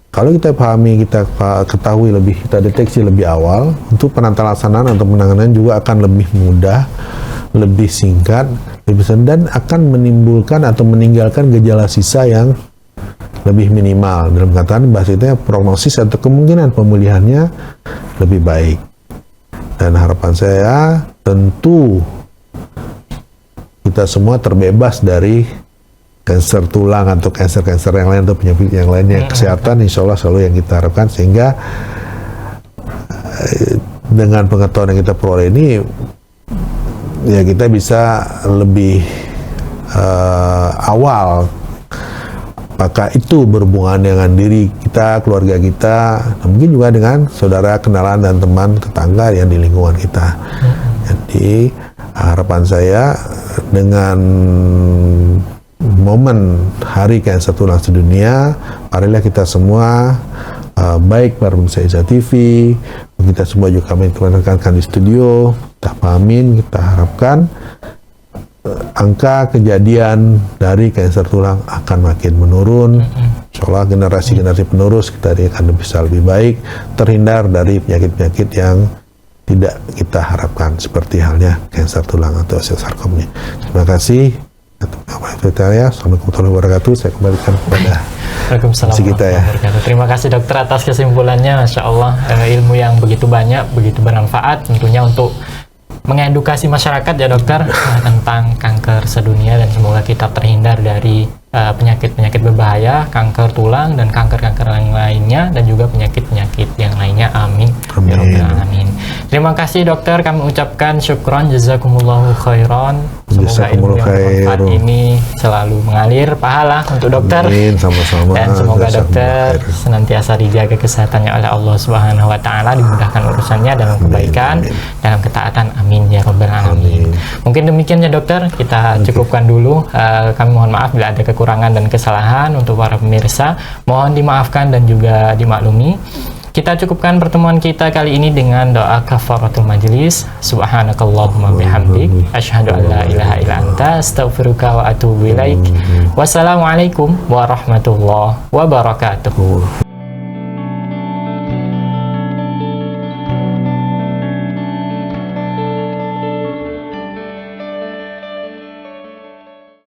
Speaker 2: kalau kita pahami, kita ketahui lebih, kita deteksi lebih awal, untuk penantangan atau penanganan juga akan lebih mudah, lebih singkat, lebih dan akan menimbulkan atau meninggalkan gejala sisa yang lebih minimal. Dalam katakan bahasa itu prognosis atau kemungkinan pemulihannya lebih baik. Dan harapan saya tentu kita semua terbebas dari kanker tulang atau kanker yang lain atau penyakit yang lainnya. Kesehatan insya Allah selalu yang kita harapkan, sehingga dengan pengetahuan yang kita peroleh ini ya kita bisa lebih awal apakah itu berhubungan dengan diri kita, keluarga kita, mungkin juga dengan saudara, kenalan dan teman tetangga yang di lingkungan kita. Jadi harapan saya dengan momen Hari Kanker Tulang Sedunia, marilah kita semua baik para pemirsa Izzah TV, kita semua juga kami rekan-rekan di studio, kita pahamin, kita harapkan angka kejadian dari kanker tulang akan makin menurun. Insya Allah generasi-generasi penerus kita akan bisa lebih baik, terhindar dari penyakit-penyakit yang tidak kita harapkan, seperti halnya kanker tulang atau osteosarkom. Terima kasih. Assalamualaikum warahmatullahi wabarakatuh. Saya kembalikan kepada kita ya.
Speaker 1: Terima kasih dokter atas kesimpulannya. Masya Allah, ilmu yang begitu banyak, begitu bermanfaat tentunya untuk mengedukasi masyarakat ya dokter tentang kanker sedunia, dan semoga kita terhindar dari penyakit-penyakit berbahaya, kanker tulang dan kanker-kanker yang lainnya, dan juga penyakit-penyakit yang lainnya. Amin. Ya Rabbal Alamin. Terima kasih dokter, kami ucapkan syukron, jazakumullahu khairan. Semoga ilmu yang bermanfaat ini selalu mengalir pahala untuk dokter.
Speaker 2: Amin, sama-sama.
Speaker 1: Dan semoga dokter senantiasa dijaga kesehatannya oleh Allah Subhanahu Wa Taala, dimudahkan urusannya dalam kebaikan, dalam ketaatan. Amin ya Rabbal Alamin. Mungkin demikian ya dokter, kita cukupkan dulu. Kami mohon maaf bila ada kekurangan dan kesalahan. Untuk para pemirsa mohon dimaafkan dan juga dimaklumi. Kita cukupkan pertemuan kita kali ini dengan doa kafaratul majlis. Subhanakallahumma bihamdik, asyhadu an la ilaha illa anta, astaghfiruka wa atubu ilaik. Wassalamualaikum warahmatullahi wabarakatuh.